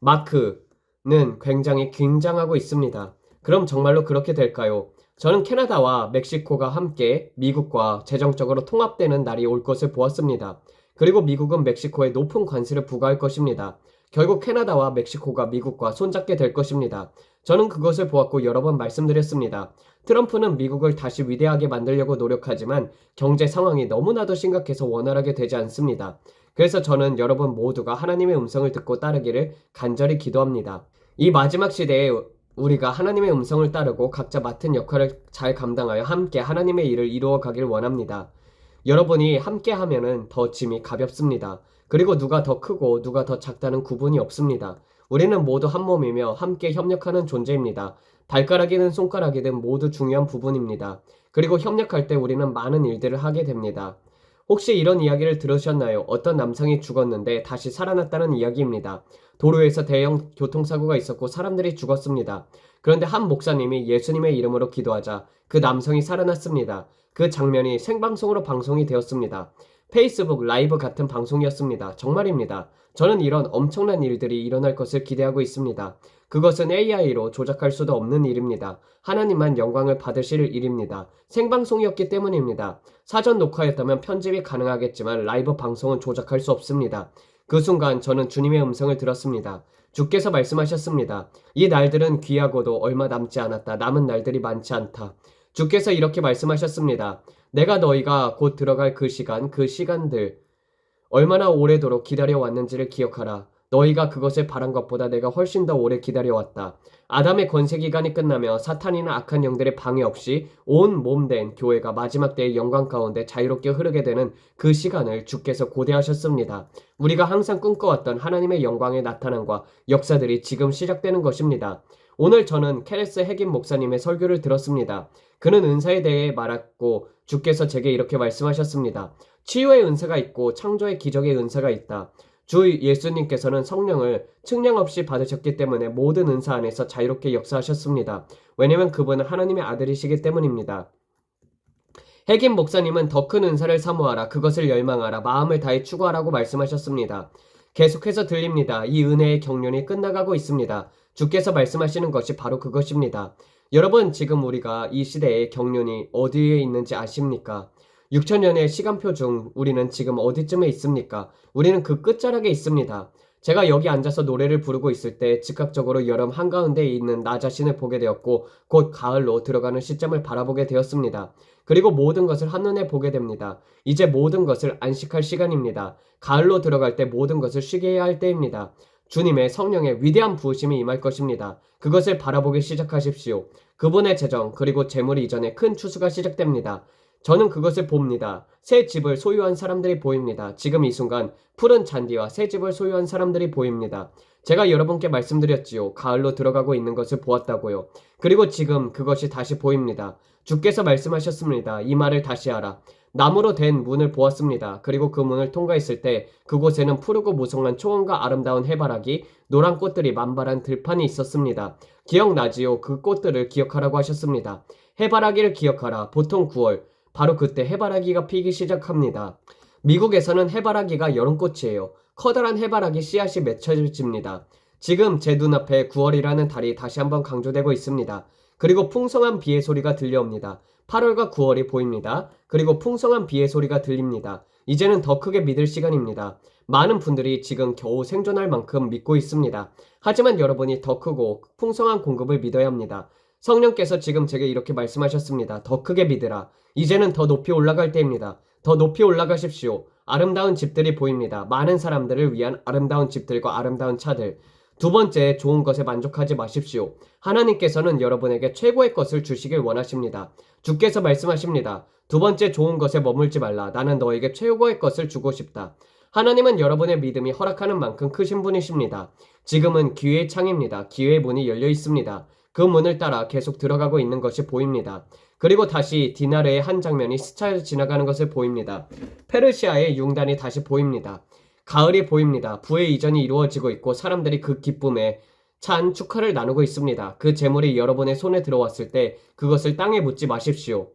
마크는 굉장히 긴장하고 있습니다. 그럼 정말로 그렇게 될까요? 저는 캐나다와 멕시코가 함께 미국과 재정적으로 통합되는 날이 올 것을 보았습니다. 그리고 미국은 멕시코에 높은 관세를 부과할 것입니다. 결국 캐나다와 멕시코가 미국과 손잡게 될 것입니다. 저는 그것을 보았고 여러 번 말씀드렸습니다. 트럼프는 미국을 다시 위대하게 만들려고 노력하지만 경제 상황이 너무나도 심각해서 원활하게 되지 않습니다. 그래서 저는 여러분 모두가 하나님의 음성을 듣고 따르기를 간절히 기도합니다. 이 마지막 시대에 우리가 하나님의 음성을 따르고 각자 맡은 역할을 잘 감당하여 함께 하나님의 일을 이루어 가길 원합니다. 여러분이 함께 하면은 더 짐이 가볍습니다. 그리고 누가 더 크고 누가 더 작다는 구분이 없습니다. 우리는 모두 한 몸이며 함께 협력하는 존재입니다. 발가락이든 손가락이든 모두 중요한 부분입니다. 그리고 협력할 때 우리는 많은 일들을 하게 됩니다. 혹시 이런 이야기를 들으셨나요? 어떤 남성이 죽었는데 다시 살아났다는 이야기입니다. 도로에서 대형 교통사고가 있었고 사람들이 죽었습니다. 그런데 한 목사님이 예수님의 이름으로 기도하자 그 남성이 살아났습니다. 그 장면이 생방송으로 방송이 되었습니다. 페이스북 라이브 같은 방송이었습니다. 정말입니다. 저는 이런 엄청난 일들이 일어날 것을 기대하고 있습니다. 그것은 AI로 조작할 수도 없는 일입니다. 하나님만 영광을 받으실 일입니다. 생방송이었기 때문입니다. 사전 녹화였다면 편집이 가능하겠지만 라이브 방송은 조작할 수 없습니다. 그 순간 저는 주님의 음성을 들었습니다. 주께서 말씀하셨습니다. 이 날들은 귀하고도 얼마 남지 않았다. 남은 날들이 많지 않다. 주께서 이렇게 말씀하셨습니다. 내가 너희가 곧 들어갈 그 시간들 얼마나 오래도록 기다려왔는지를 기억하라. 너희가 그것을 바란 것보다 내가 훨씬 더 오래 기다려왔다. 아담의 권세 기간이 끝나며 사탄이나 악한 영들의 방해 없이 온 몸된 교회가 마지막 때의 영광 가운데 자유롭게 흐르게 되는 그 시간을 주께서 고대하셨습니다. 우리가 항상 꿈꿔왔던 하나님의 영광의 나타남과 역사들이 지금 시작되는 것입니다. 오늘 저는 케레스 핵임 목사님의 설교를 들었습니다. 그는 은사에 대해 말했고 주께서 제게 이렇게 말씀하셨습니다. 치유의 은사가 있고 창조의 기적의 은사가 있다. 주 예수님께서는 성령을 측량 없이 받으셨기 때문에 모든 은사 안에서 자유롭게 역사하셨습니다. 왜냐하면 그분은 하나님의 아들이시기 때문입니다. 핵임 목사님은 더 큰 은사를 사모하라. 그것을 열망하라. 마음을 다해 추구하라고 말씀하셨습니다. 계속해서 들립니다. 이 은혜의 경륜이 끝나가고 있습니다. 주께서 말씀하시는 것이 바로 그것입니다. 여러분, 지금 우리가 이 시대의 경륜이 어디에 있는지 아십니까? 6천년의 시간표 중 우리는 지금 어디쯤에 있습니까? 우리는 그 끝자락에 있습니다. 제가 여기 앉아서 노래를 부르고 있을 때 즉각적으로 여름 한가운데에 있는 나 자신을 보게 되었고 곧 가을로 들어가는 시점을 바라보게 되었습니다. 그리고 모든 것을 한눈에 보게 됩니다. 이제 모든 것을 안식할 시간입니다. 가을로 들어갈 때 모든 것을 쉬게 해야 할 때입니다. 주님의 성령의 위대한 부으심이 임할 것입니다. 그것을 바라보기 시작하십시오. 그분의 재정 그리고 재물 이전에 큰 추수가 시작됩니다. 저는 그것을 봅니다. 새 집을 소유한 사람들이 보입니다. 지금 이 순간 푸른 잔디와 새 집을 소유한 사람들이 보입니다. 제가 여러분께 말씀드렸지요. 가을로 들어가고 있는 것을 보았다고요. 그리고 지금 그것이 다시 보입니다. 주께서 말씀하셨습니다. 이 말을 다시 하라. 나무로 된 문을 보았습니다. 그리고 그 문을 통과했을 때 그곳에는 푸르고 무성한 초원과 아름다운 해바라기, 노란 꽃들이 만발한 들판이 있었습니다. 기억나지요? 그 꽃들을 기억하라고 하셨습니다. 해바라기를 기억하라. 보통 9월. 바로 그때 해바라기가 피기 시작합니다. 미국에서는 해바라기가 여름꽃이에요. 커다란 해바라기 씨앗이 맺혀집니다. 지금 제 눈앞에 9월이라는 달이 다시 한번 강조되고 있습니다. 그리고 풍성한 비의 소리가 들려옵니다. 8월과 9월이 보입니다. 그리고 풍성한 비의 소리가 들립니다. 이제는 더 크게 믿을 시간입니다. 많은 분들이 지금 겨우 생존할 만큼 믿고 있습니다. 하지만 여러분이 더 크고 풍성한 공급을 믿어야 합니다. 성령께서 지금 제게 이렇게 말씀하셨습니다. 더 크게 믿으라. 이제는 더 높이 올라갈 때입니다. 더 높이 올라가십시오. 아름다운 집들이 보입니다. 많은 사람들을 위한 아름다운 집들과 아름다운 차들. 두 번째, 좋은 것에 만족하지 마십시오. 하나님께서는 여러분에게 최고의 것을 주시길 원하십니다. 주께서 말씀하십니다. 두 번째, 좋은 것에 머물지 말라. 나는 너에게 최고의 것을 주고 싶다. 하나님은 여러분의 믿음이 허락하는 만큼 크신 분이십니다. 지금은 기회의 창입니다. 기회의 문이 열려 있습니다. 그 문을 따라 계속 들어가고 있는 것이 보입니다. 그리고 다시 디나르의 한 장면이 스쳐 지나가는 것을 보입니다. 페르시아의 융단이 다시 보입니다. 가을이 보입니다. 부의 이전이 이루어지고 있고 사람들이 그 기쁨에 찬 축하를 나누고 있습니다. 그 재물이 여러분의 손에 들어왔을 때 그것을 땅에 묻지 마십시오.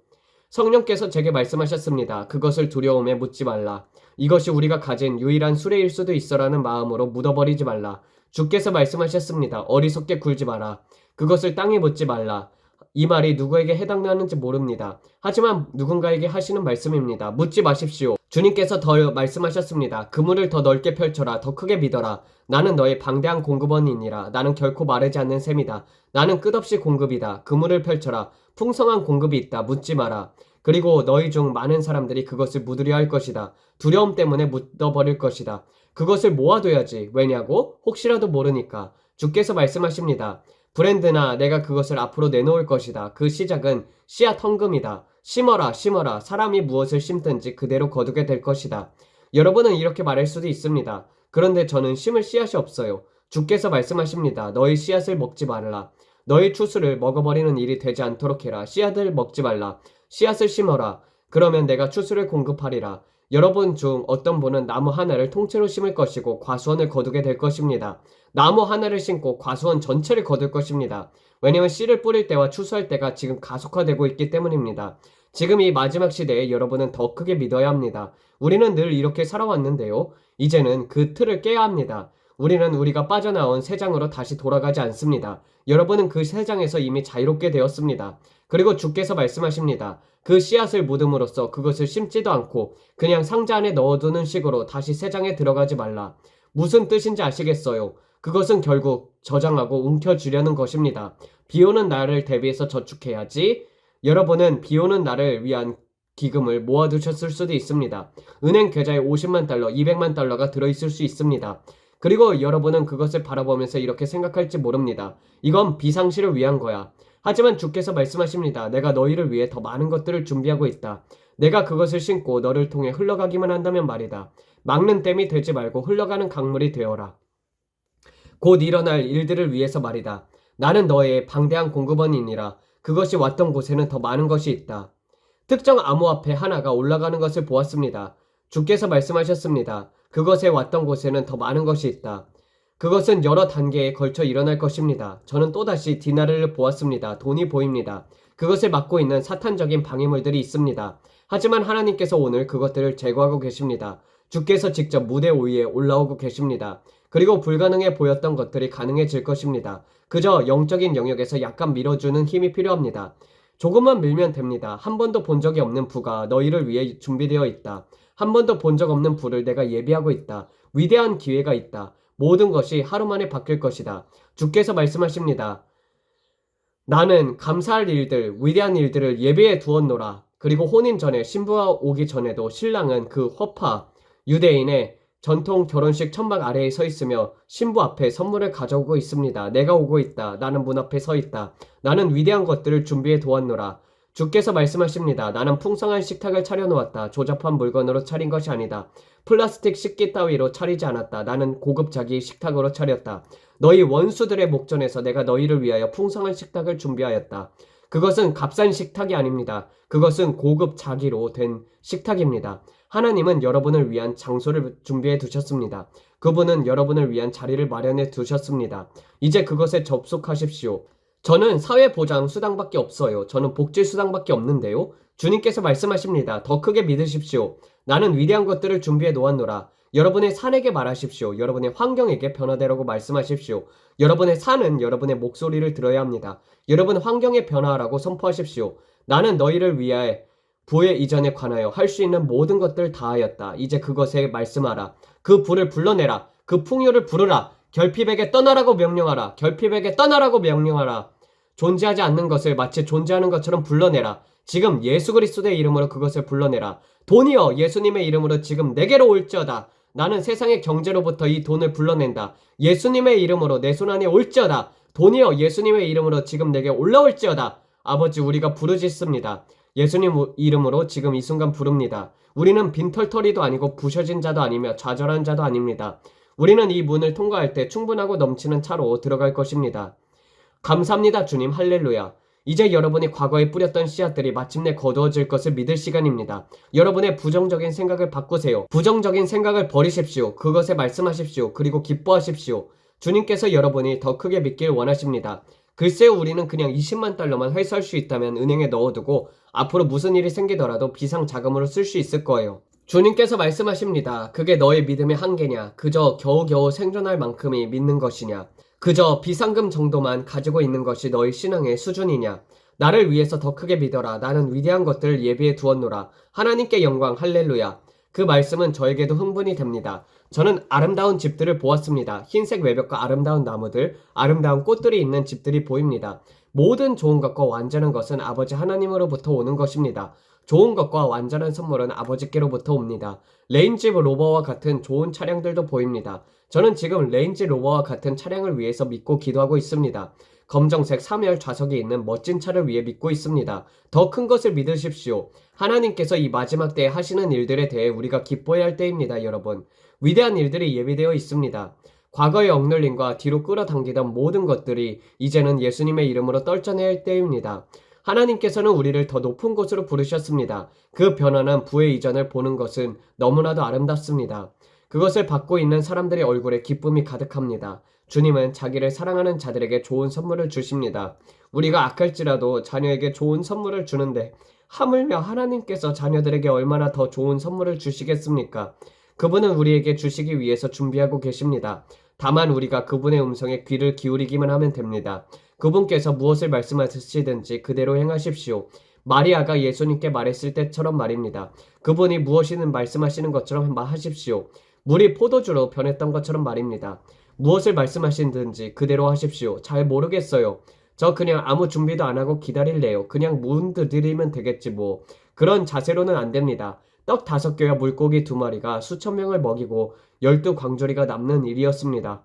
성령께서 제게 말씀하셨습니다. 그것을 두려움에 묻지 말라. 이것이 우리가 가진 유일한 수레일 수도 있어라는 마음으로 묻어버리지 말라. 주께서 말씀하셨습니다. 어리석게 굴지 마라. 그것을 땅에 묻지 말라. 이 말이 누구에게 해당나는지 모릅니다. 하지만 누군가에게 하시는 말씀입니다. 묻지 마십시오. 주님께서 더 말씀하셨습니다. 그물을 더 넓게 펼쳐라. 더 크게 믿어라. 나는 너의 방대한 공급원이니라. 나는 결코 마르지 않는 셈이다. 나는 끝없이 공급이다. 그물을 펼쳐라. 풍성한 공급이 있다. 묻지 마라. 그리고 너희 중 많은 사람들이 그것을 묻으려 할 것이다. 두려움 때문에 묻어버릴 것이다. 그것을 모아둬야지. 왜냐고? 혹시라도 모르니까. 주께서 말씀하십니다. 브랜드나 내가 그것을 앞으로 내놓을 것이다. 그 시작은 씨앗 헌금이다. 심어라, 심어라. 사람이 무엇을 심든지 그대로 거두게 될 것이다. 여러분은 이렇게 말할 수도 있습니다. 그런데 저는 심을 씨앗이 없어요. 주께서 말씀하십니다. 너희 씨앗을 먹지 말라. 너희 추수를 먹어버리는 일이 되지 않도록 해라. 씨앗을 먹지 말라. 씨앗을 심어라. 그러면 내가 추수를 공급하리라. 여러분 중 어떤 분은 나무 하나를 통째로 심을 것이고 과수원을 거두게 될 것입니다. 나무 하나를 심고 과수원 전체를 거둘 것입니다. 왜냐하면 씨를 뿌릴 때와 추수할 때가 지금 가속화되고 있기 때문입니다. 지금 이 마지막 시대에 여러분은 더 크게 믿어야 합니다. 우리는 늘 이렇게 살아왔는데요. 이제는 그 틀을 깨야 합니다. 우리는 우리가 빠져나온 세장으로 다시 돌아가지 않습니다. 여러분은 그 세장에서 이미 자유롭게 되었습니다. 그리고 주께서 말씀하십니다. 그 씨앗을 묻음으로써 그것을 심지도 않고 그냥 상자 안에 넣어두는 식으로 다시 세장에 들어가지 말라. 무슨 뜻인지 아시겠어요? 그것은 결국 저장하고 움켜쥐려는 것입니다. 비오는 날을 대비해서 저축해야지. 여러분은 비오는 날을 위한 기금을 모아두셨을 수도 있습니다. 은행 계좌에 50만 달러, 200만 달러가 들어있을 수 있습니다. 그리고 여러분은 그것을 바라보면서 이렇게 생각할지 모릅니다. 이건 비상시를 위한 거야. 하지만 주께서 말씀하십니다. 내가 너희를 위해 더 많은 것들을 준비하고 있다. 내가 그것을 신고 너를 통해 흘러가기만 한다면 말이다. 막는 댐이 되지 말고 흘러가는 강물이 되어라. 곧 일어날 일들을 위해서 말이다. 나는 너의 방대한 공급원이니라. 그것이 왔던 곳에는 더 많은 것이 있다. 특정 암호화폐 하나가 올라가는 것을 보았습니다. 주께서 말씀하셨습니다. 그것에 왔던 곳에는 더 많은 것이 있다. 그것은 여러 단계에 걸쳐 일어날 것입니다. 저는 또다시 디나르를 보았습니다. 돈이 보입니다. 그것을 막고 있는 사탄적인 방해물들이 있습니다. 하지만 하나님께서 오늘 그것들을 제거하고 계십니다. 주께서 직접 무대 위에 올라오고 계십니다. 그리고 불가능해 보였던 것들이 가능해질 것입니다. 그저 영적인 영역에서 약간 밀어주는 힘이 필요합니다. 조금만 밀면 됩니다. 한 번도 본 적이 없는 부가 너희를 위해 준비되어 있다. 한 번도 본 적 없는 부를 내가 예비하고 있다. 위대한 기회가 있다. 모든 것이 하루 만에 바뀔 것이다. 주께서 말씀하십니다. 나는 감사할 일들, 위대한 일들을 예비해 두었노라. 그리고 혼인 전에 신부가 오기 전에도 신랑은 그 허파, 유대인의 전통 결혼식 천막 아래에 서 있으며 신부 앞에 선물을 가져오고 있습니다. 내가 오고 있다. 나는 문 앞에 서 있다. 나는 위대한 것들을 준비해 두었노라. 주께서 말씀하십니다. 나는 풍성한 식탁을 차려놓았다. 조잡한 물건으로 차린 것이 아니다. 플라스틱 식기 따위로 차리지 않았다. 나는 고급자기 식탁으로 차렸다. 너희 원수들의 목전에서 내가 너희를 위하여 풍성한 식탁을 준비하였다. 그것은 값싼 식탁이 아닙니다. 그것은 고급 자기로 된 식탁입니다. 하나님은 여러분을 위한 장소를 준비해 두셨습니다. 그분은 여러분을 위한 자리를 마련해 두셨습니다. 이제 그것에 접속하십시오. 저는 사회보장 수당밖에 없어요. 저는 복지 수당밖에 없는데요. 주님께서 말씀하십니다. 더 크게 믿으십시오. 나는 위대한 것들을 준비해 놓았노라. 여러분의 산에게 말하십시오. 여러분의 환경에게 변화되라고 말씀하십시오. 여러분의 산은 여러분의 목소리를 들어야 합니다. 여러분 환경에 변화하라고 선포하십시오. 나는 너희를 위하여 부의 이전에 관하여 할 수 있는 모든 것들을 다하였다. 이제 그것에 말씀하라. 그 불을 불러내라. 그 풍요를 부르라. 결핍에게 떠나라고 명령하라. 결핍에게 떠나라고 명령하라. 존재하지 않는 것을 마치 존재하는 것처럼 불러내라. 지금 예수 그리스도의 이름으로 그것을 불러내라. 돈이여 예수님의 이름으로 지금 내게로 올지어다. 나는 세상의 경제로부터 이 돈을 불러낸다. 예수님의 이름으로 내 손 안에 올지어다. 돈이여 예수님의 이름으로 지금 내게 올라올지어다. 아버지 우리가 부르짖습니다. 예수님 이름으로 지금 이 순간 부릅니다. 우리는 빈털터리도 아니고 부셔진 자도 아니며 좌절한 자도 아닙니다. 우리는 이 문을 통과할 때 충분하고 넘치는 차로 들어갈 것입니다. 감사합니다 주님 할렐루야. 이제 여러분이 과거에 뿌렸던 씨앗들이 마침내 거두어질 것을 믿을 시간입니다. 여러분의 부정적인 생각을 바꾸세요. 부정적인 생각을 버리십시오. 그것에 말씀하십시오. 그리고 기뻐하십시오. 주님께서 여러분이 더 크게 믿길 원하십니다. 글쎄요 우리는 그냥 20만 달러만 회수할 수 있다면 은행에 넣어두고 앞으로 무슨 일이 생기더라도 비상자금으로 쓸 수 있을 거예요. 주님께서 말씀하십니다. 그게 너의 믿음의 한계냐? 그저 겨우겨우 생존할 만큼이 믿는 것이냐? 그저 비상금 정도만 가지고 있는 것이 너의 신앙의 수준이냐? 나를 위해서 더 크게 믿어라. 나는 위대한 것들을 예비해 두었노라. 하나님께 영광 할렐루야. 그 말씀은 저에게도 흥분이 됩니다. 저는 아름다운 집들을 보았습니다. 흰색 외벽과 아름다운 나무들, 아름다운 꽃들이 있는 집들이 보입니다. 모든 좋은 것과 완전한 것은 아버지 하나님으로부터 오는 것입니다. 좋은 것과 완전한 선물은 아버지께로부터 옵니다. 레인지 로버와 같은 좋은 차량들도 보입니다. 저는 지금 레인지 로버와 같은 차량을 위해서 믿고 기도하고 있습니다. 검정색 3열 좌석이 있는 멋진 차를 위해 믿고 있습니다. 더 큰 것을 믿으십시오. 하나님께서 이 마지막 때에 하시는 일들에 대해 우리가 기뻐해야 할 때입니다, 여러분. 위대한 일들이 예비되어 있습니다. 과거의 억눌림과 뒤로 끌어당기던 모든 것들이 이제는 예수님의 이름으로 떨쳐내야 할 때입니다. 하나님께서는 우리를 더 높은 곳으로 부르셨습니다. 그 변화는 부의 이전을 보는 것은 너무나도 아름답습니다. 그것을 받고 있는 사람들의 얼굴에 기쁨이 가득합니다. 주님은 자기를 사랑하는 자들에게 좋은 선물을 주십니다. 우리가 악할지라도 자녀에게 좋은 선물을 주는데 하물며 하나님께서 자녀들에게 얼마나 더 좋은 선물을 주시겠습니까? 그분은 우리에게 주시기 위해서 준비하고 계십니다. 다만 우리가 그분의 음성에 귀를 기울이기만 하면 됩니다. 그분께서 무엇을 말씀하시든지 그대로 행하십시오. 마리아가 예수님께 말했을 때처럼 말입니다. 그분이 무엇이든 말씀하시는 것처럼 하십시오. 물이 포도주로 변했던 것처럼 말입니다. 무엇을 말씀하시든지 그대로 하십시오. 잘 모르겠어요. 저 그냥 아무 준비도 안 하고 기다릴래요. 그냥 문 두드리면 되겠지 뭐. 그런 자세로는 안 됩니다. 떡 5개와 물고기 2마리가 수천 명을 먹이고 12광주리가 남는 일이었습니다.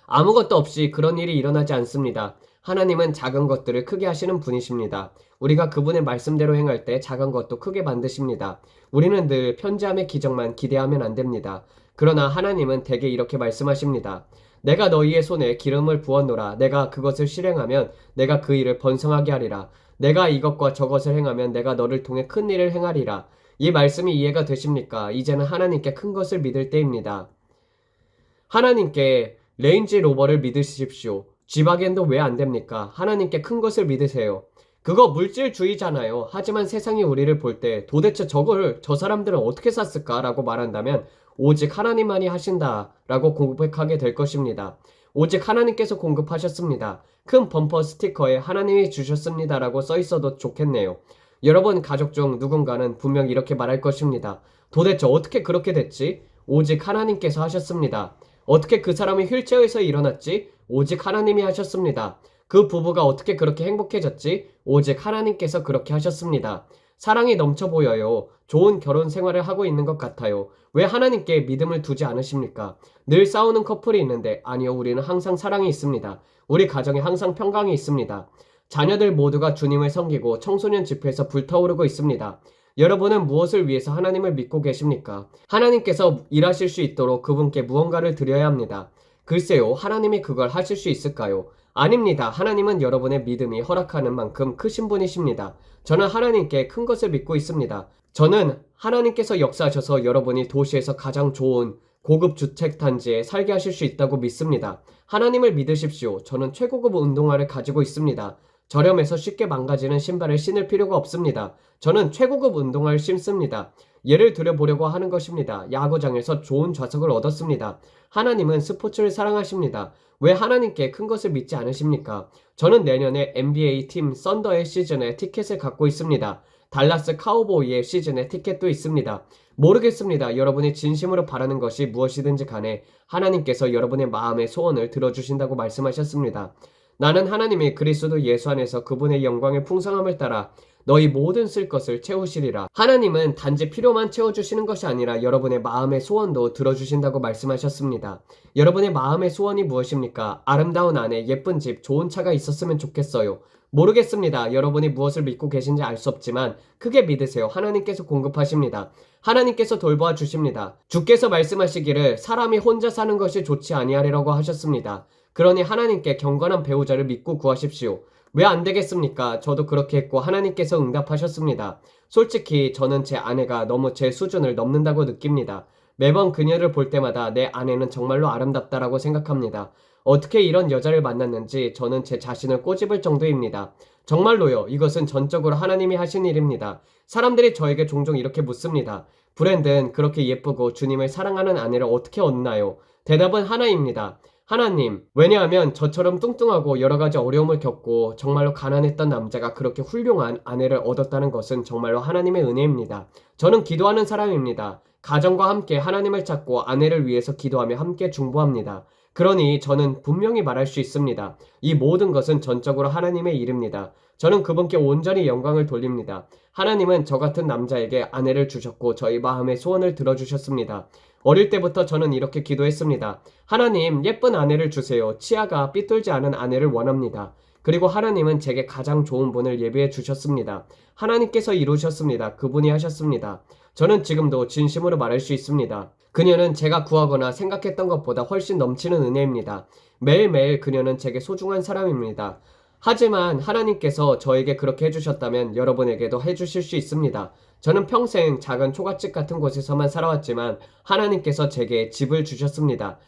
아무것도 없이 그런 일이 일어나지 않습니다. 하나님은 작은 것들을 크게 하시는 분이십니다. 우리가 그분의 말씀대로 행할 때 작은 것도 크게 만드십니다. 우리는 늘 편지함의 기적만 기대하면 안 됩니다. 그러나 하나님은 대개 이렇게 말씀하십니다. 내가 너희의 손에 기름을 부었노라. 내가 그것을 실행하면 내가 그 일을 번성하게 하리라. 내가 이것과 저것을 행하면 내가 너를 통해 큰 일을 행하리라. 이 말씀이 이해가 되십니까? 이제는 하나님께 큰 것을 믿을 때입니다. 하나님께 레인지 로버를 믿으십시오. G바겐도 왜 안 됩니까? 하나님께 큰 것을 믿으세요. 그거 물질주의잖아요. 하지만 세상이 우리를 볼 때 도대체 저걸 저 사람들은 어떻게 샀을까? 라고 말한다면 오직 하나님만이 하신다 라고 고백하게 될 것입니다. 오직 하나님께서 공급하셨습니다. 큰 범퍼 스티커에 하나님이 주셨습니다 라고 써 있어도 좋겠네요. 여러분 가족 중 누군가는 분명 이렇게 말할 것입니다. 도대체 어떻게 그렇게 됐지? 오직 하나님께서 하셨습니다. 어떻게 그 사람이 휠체어에서 일어났지? 오직 하나님이 하셨습니다. 그 부부가 어떻게 그렇게 행복해졌지? 오직 하나님께서 그렇게 하셨습니다. 사랑이 넘쳐 보여요. 좋은 결혼 생활을 하고 있는 것 같아요. 왜 하나님께 믿음을 두지 않으십니까? 늘 싸우는 커플이 있는데 아니요, 우리는 항상 사랑이 있습니다. 우리 가정에 항상 평강이 있습니다. 자녀들 모두가 주님을 섬기고 청소년 집회에서 불타오르고 있습니다. 여러분은 무엇을 위해서 하나님을 믿고 계십니까? 하나님께서 일하실 수 있도록 그분께 무언가를 드려야 합니다. 글쎄요, 하나님이 그걸 하실 수 있을까요? 아닙니다. 하나님은 여러분의 믿음이 허락하는 만큼 크신 분이십니다. 저는 하나님께 큰 것을 믿고 있습니다. 저는 하나님께서 역사하셔서 여러분이 도시에서 가장 좋은 고급 주택 단지에 살게 하실 수 있다고 믿습니다. 하나님을 믿으십시오. 저는 최고급 운동화를 가지고 있습니다. 저렴해서 쉽게 망가지는 신발을 신을 필요가 없습니다. 저는 최고급 운동화를 신습니다. 예를 들어보려고 하는 것입니다. 야구장에서 좋은 좌석을 얻었습니다. 하나님은 스포츠를 사랑하십니다. 왜 하나님께 큰 것을 믿지 않으십니까? 저는 내년에 NBA 팀 썬더의 시즌에 티켓을 갖고 있습니다. 달라스 카우보이의 시즌에 티켓도 있습니다. 모르겠습니다. 여러분이 진심으로 바라는 것이 무엇이든지 간에 하나님께서 여러분의 마음의 소원을 들어주신다고 말씀하셨습니다. 나는 하나님이 그리스도 예수 안에서 그분의 영광의 풍성함을 따라 너희 모든 쓸 것을 채우시리라. 하나님은 단지 필요만 채워주시는 것이 아니라 여러분의 마음의 소원도 들어주신다고 말씀하셨습니다. 여러분의 마음의 소원이 무엇입니까? 아름다운 아내, 예쁜 집, 좋은 차가 있었으면 좋겠어요. 모르겠습니다. 여러분이 무엇을 믿고 계신지 알 수 없지만 크게 믿으세요. 하나님께서 공급하십니다. 하나님께서 돌보아 주십니다. 주께서 말씀하시기를 사람이 혼자 사는 것이 좋지 아니하리라고 하셨습니다. 그러니 하나님께 경건한 배우자를 믿고 구하십시오. 왜 안 되겠습니까? 저도 그렇게 했고 하나님께서 응답하셨습니다. 솔직히 저는 제 아내가 너무 제 수준을 넘는다고 느낍니다. 매번 그녀를 볼 때마다 내 아내는 정말로 아름답다라고 생각합니다. 어떻게 이런 여자를 만났는지 저는 제 자신을 꼬집을 정도입니다. 정말로요. 이것은 전적으로 하나님이 하신 일입니다. 사람들이 저에게 종종 이렇게 묻습니다. 브랜든 그렇게 예쁘고 주님을 사랑하는 아내를 어떻게 얻나요? 대답은 하나입니다. 하나님. 왜냐하면 저처럼 뚱뚱하고 여러가지 어려움을 겪고 정말로 가난했던 남자가 그렇게 훌륭한 아내를 얻었다는 것은 정말로 하나님의 은혜입니다. 저는 기도하는 사람입니다. 가정과 함께 하나님을 찾고 아내를 위해서 기도하며 함께 중보합니다. 그러니 저는 분명히 말할 수 있습니다. 이 모든 것은 전적으로 하나님의 일입니다. 저는 그분께 온전히 영광을 돌립니다. 하나님은 저 같은 남자에게 아내를 주셨고 저희 마음의 소원을 들어주셨습니다. 어릴 때부터 저는 이렇게 기도했습니다. 하나님, 예쁜 아내를 주세요. 치아가 삐뚤지 않은 아내를 원합니다. 그리고 하나님은 제게 가장 좋은 분을 예비해 주셨습니다. 하나님께서 이루셨습니다. 그분이 하셨습니다. 저는 지금도 진심으로 말할 수 있습니다. 그녀는 제가 구하거나 생각했던 것보다 훨씬 넘치는 은혜입니다. 매일매일 그녀는 제게 소중한 사람입니다. 하지만 하나님께서 저에게 그렇게 해주셨다면 여러분에게도 해주실 수 있습니다. 저는 평생 작은 초가집 같은 곳에서만 살아왔지만 하나님께서 제게 집을 주셨습니다.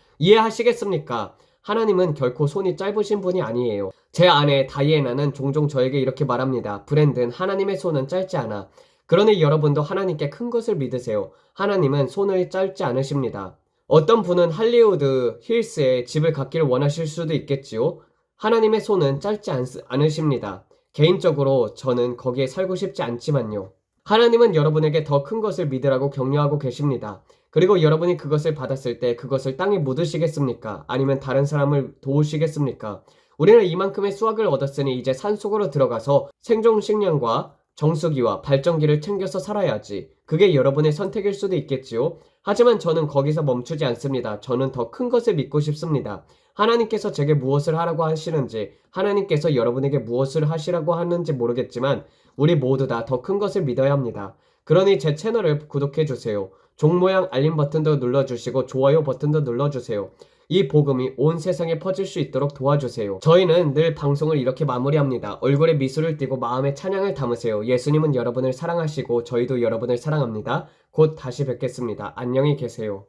이해하시겠습니까? 하나님은 결코 손이 짧으신 분이 아니에요. 제 아내 다이애나는 종종 저에게 이렇게 말합니다. 브랜든, 하나님의 손은 짧지 않아. 그러니 여러분도 하나님께 큰 것을 믿으세요. 하나님은 손을 짧지 않으십니다. 어떤 분은 할리우드 힐스에 집을 갖기를 원하실 수도 있겠지요. 하나님의 손은 짧지 않으십니다. 개인적으로 저는 거기에 살고 싶지 않지만요. 하나님은 여러분에게 더 큰 것을 믿으라고 격려하고 계십니다. 그리고 여러분이 그것을 받았을 때 그것을 땅에 묻으시겠습니까? 아니면 다른 사람을 도우시겠습니까? 우리는 이만큼의 수확을 얻었으니 이제 산속으로 들어가서 생존 식량과 정수기와 발전기를 챙겨서 살아야지. 그게 여러분의 선택일 수도 있겠지요. 하지만 저는 거기서 멈추지 않습니다. 저는 더 큰 것을 믿고 싶습니다. 하나님께서 제게 무엇을 하라고 하시는지, 하나님께서 여러분에게 무엇을 하시라고 하는지 모르겠지만 우리 모두 다 더 큰 것을 믿어야 합니다. 그러니 제 채널을 구독해주세요. 종 모양 알림 버튼도 눌러주시고 좋아요 버튼도 눌러주세요. 이 복음이 온 세상에 퍼질 수 있도록 도와주세요. 저희는 늘 방송을 이렇게 마무리합니다. 얼굴에 미소를 띠고 마음에 찬양을 담으세요. 예수님은 여러분을 사랑하시고 저희도 여러분을 사랑합니다. 곧 다시 뵙겠습니다. 안녕히 계세요.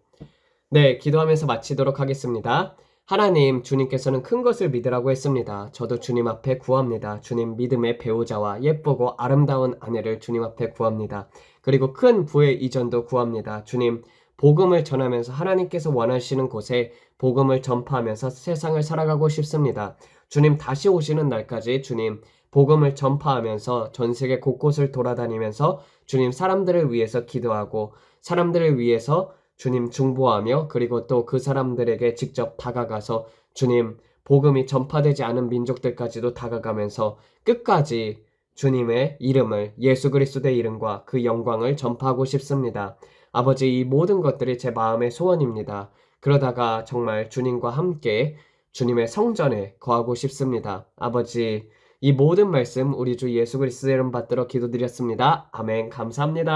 네, 기도하면서 마치도록 하겠습니다. 하나님, 주님께서는 큰 것을 믿으라고 했습니다. 저도 주님 앞에 구합니다. 주님 믿음의 배우자와 예쁘고 아름다운 아내를 주님 앞에 구합니다. 그리고 큰 부의 이전도 구합니다. 주님, 복음을 전하면서 하나님께서 원하시는 곳에 복음을 전파하면서 세상을 살아가고 싶습니다. 주님 다시 오시는 날까지 주님 복음을 전파하면서 전 세계 곳곳을 돌아다니면서 주님 사람들을 위해서 기도하고 사람들을 위해서 주님 중보하며 그리고 또 그 사람들에게 직접 다가가서 주님 복음이 전파되지 않은 민족들까지도 다가가면서 끝까지 주님의 이름을 예수 그리스도의 이름과 그 영광을 전파하고 싶습니다. 아버지 이 모든 것들이 제 마음의 소원입니다. 그러다가 정말 주님과 함께 주님의 성전에 거하고 싶습니다. 아버지 이 모든 말씀 우리 주 예수 그리스도의 이름 받들어 기도드렸습니다. 아멘. 감사합니다.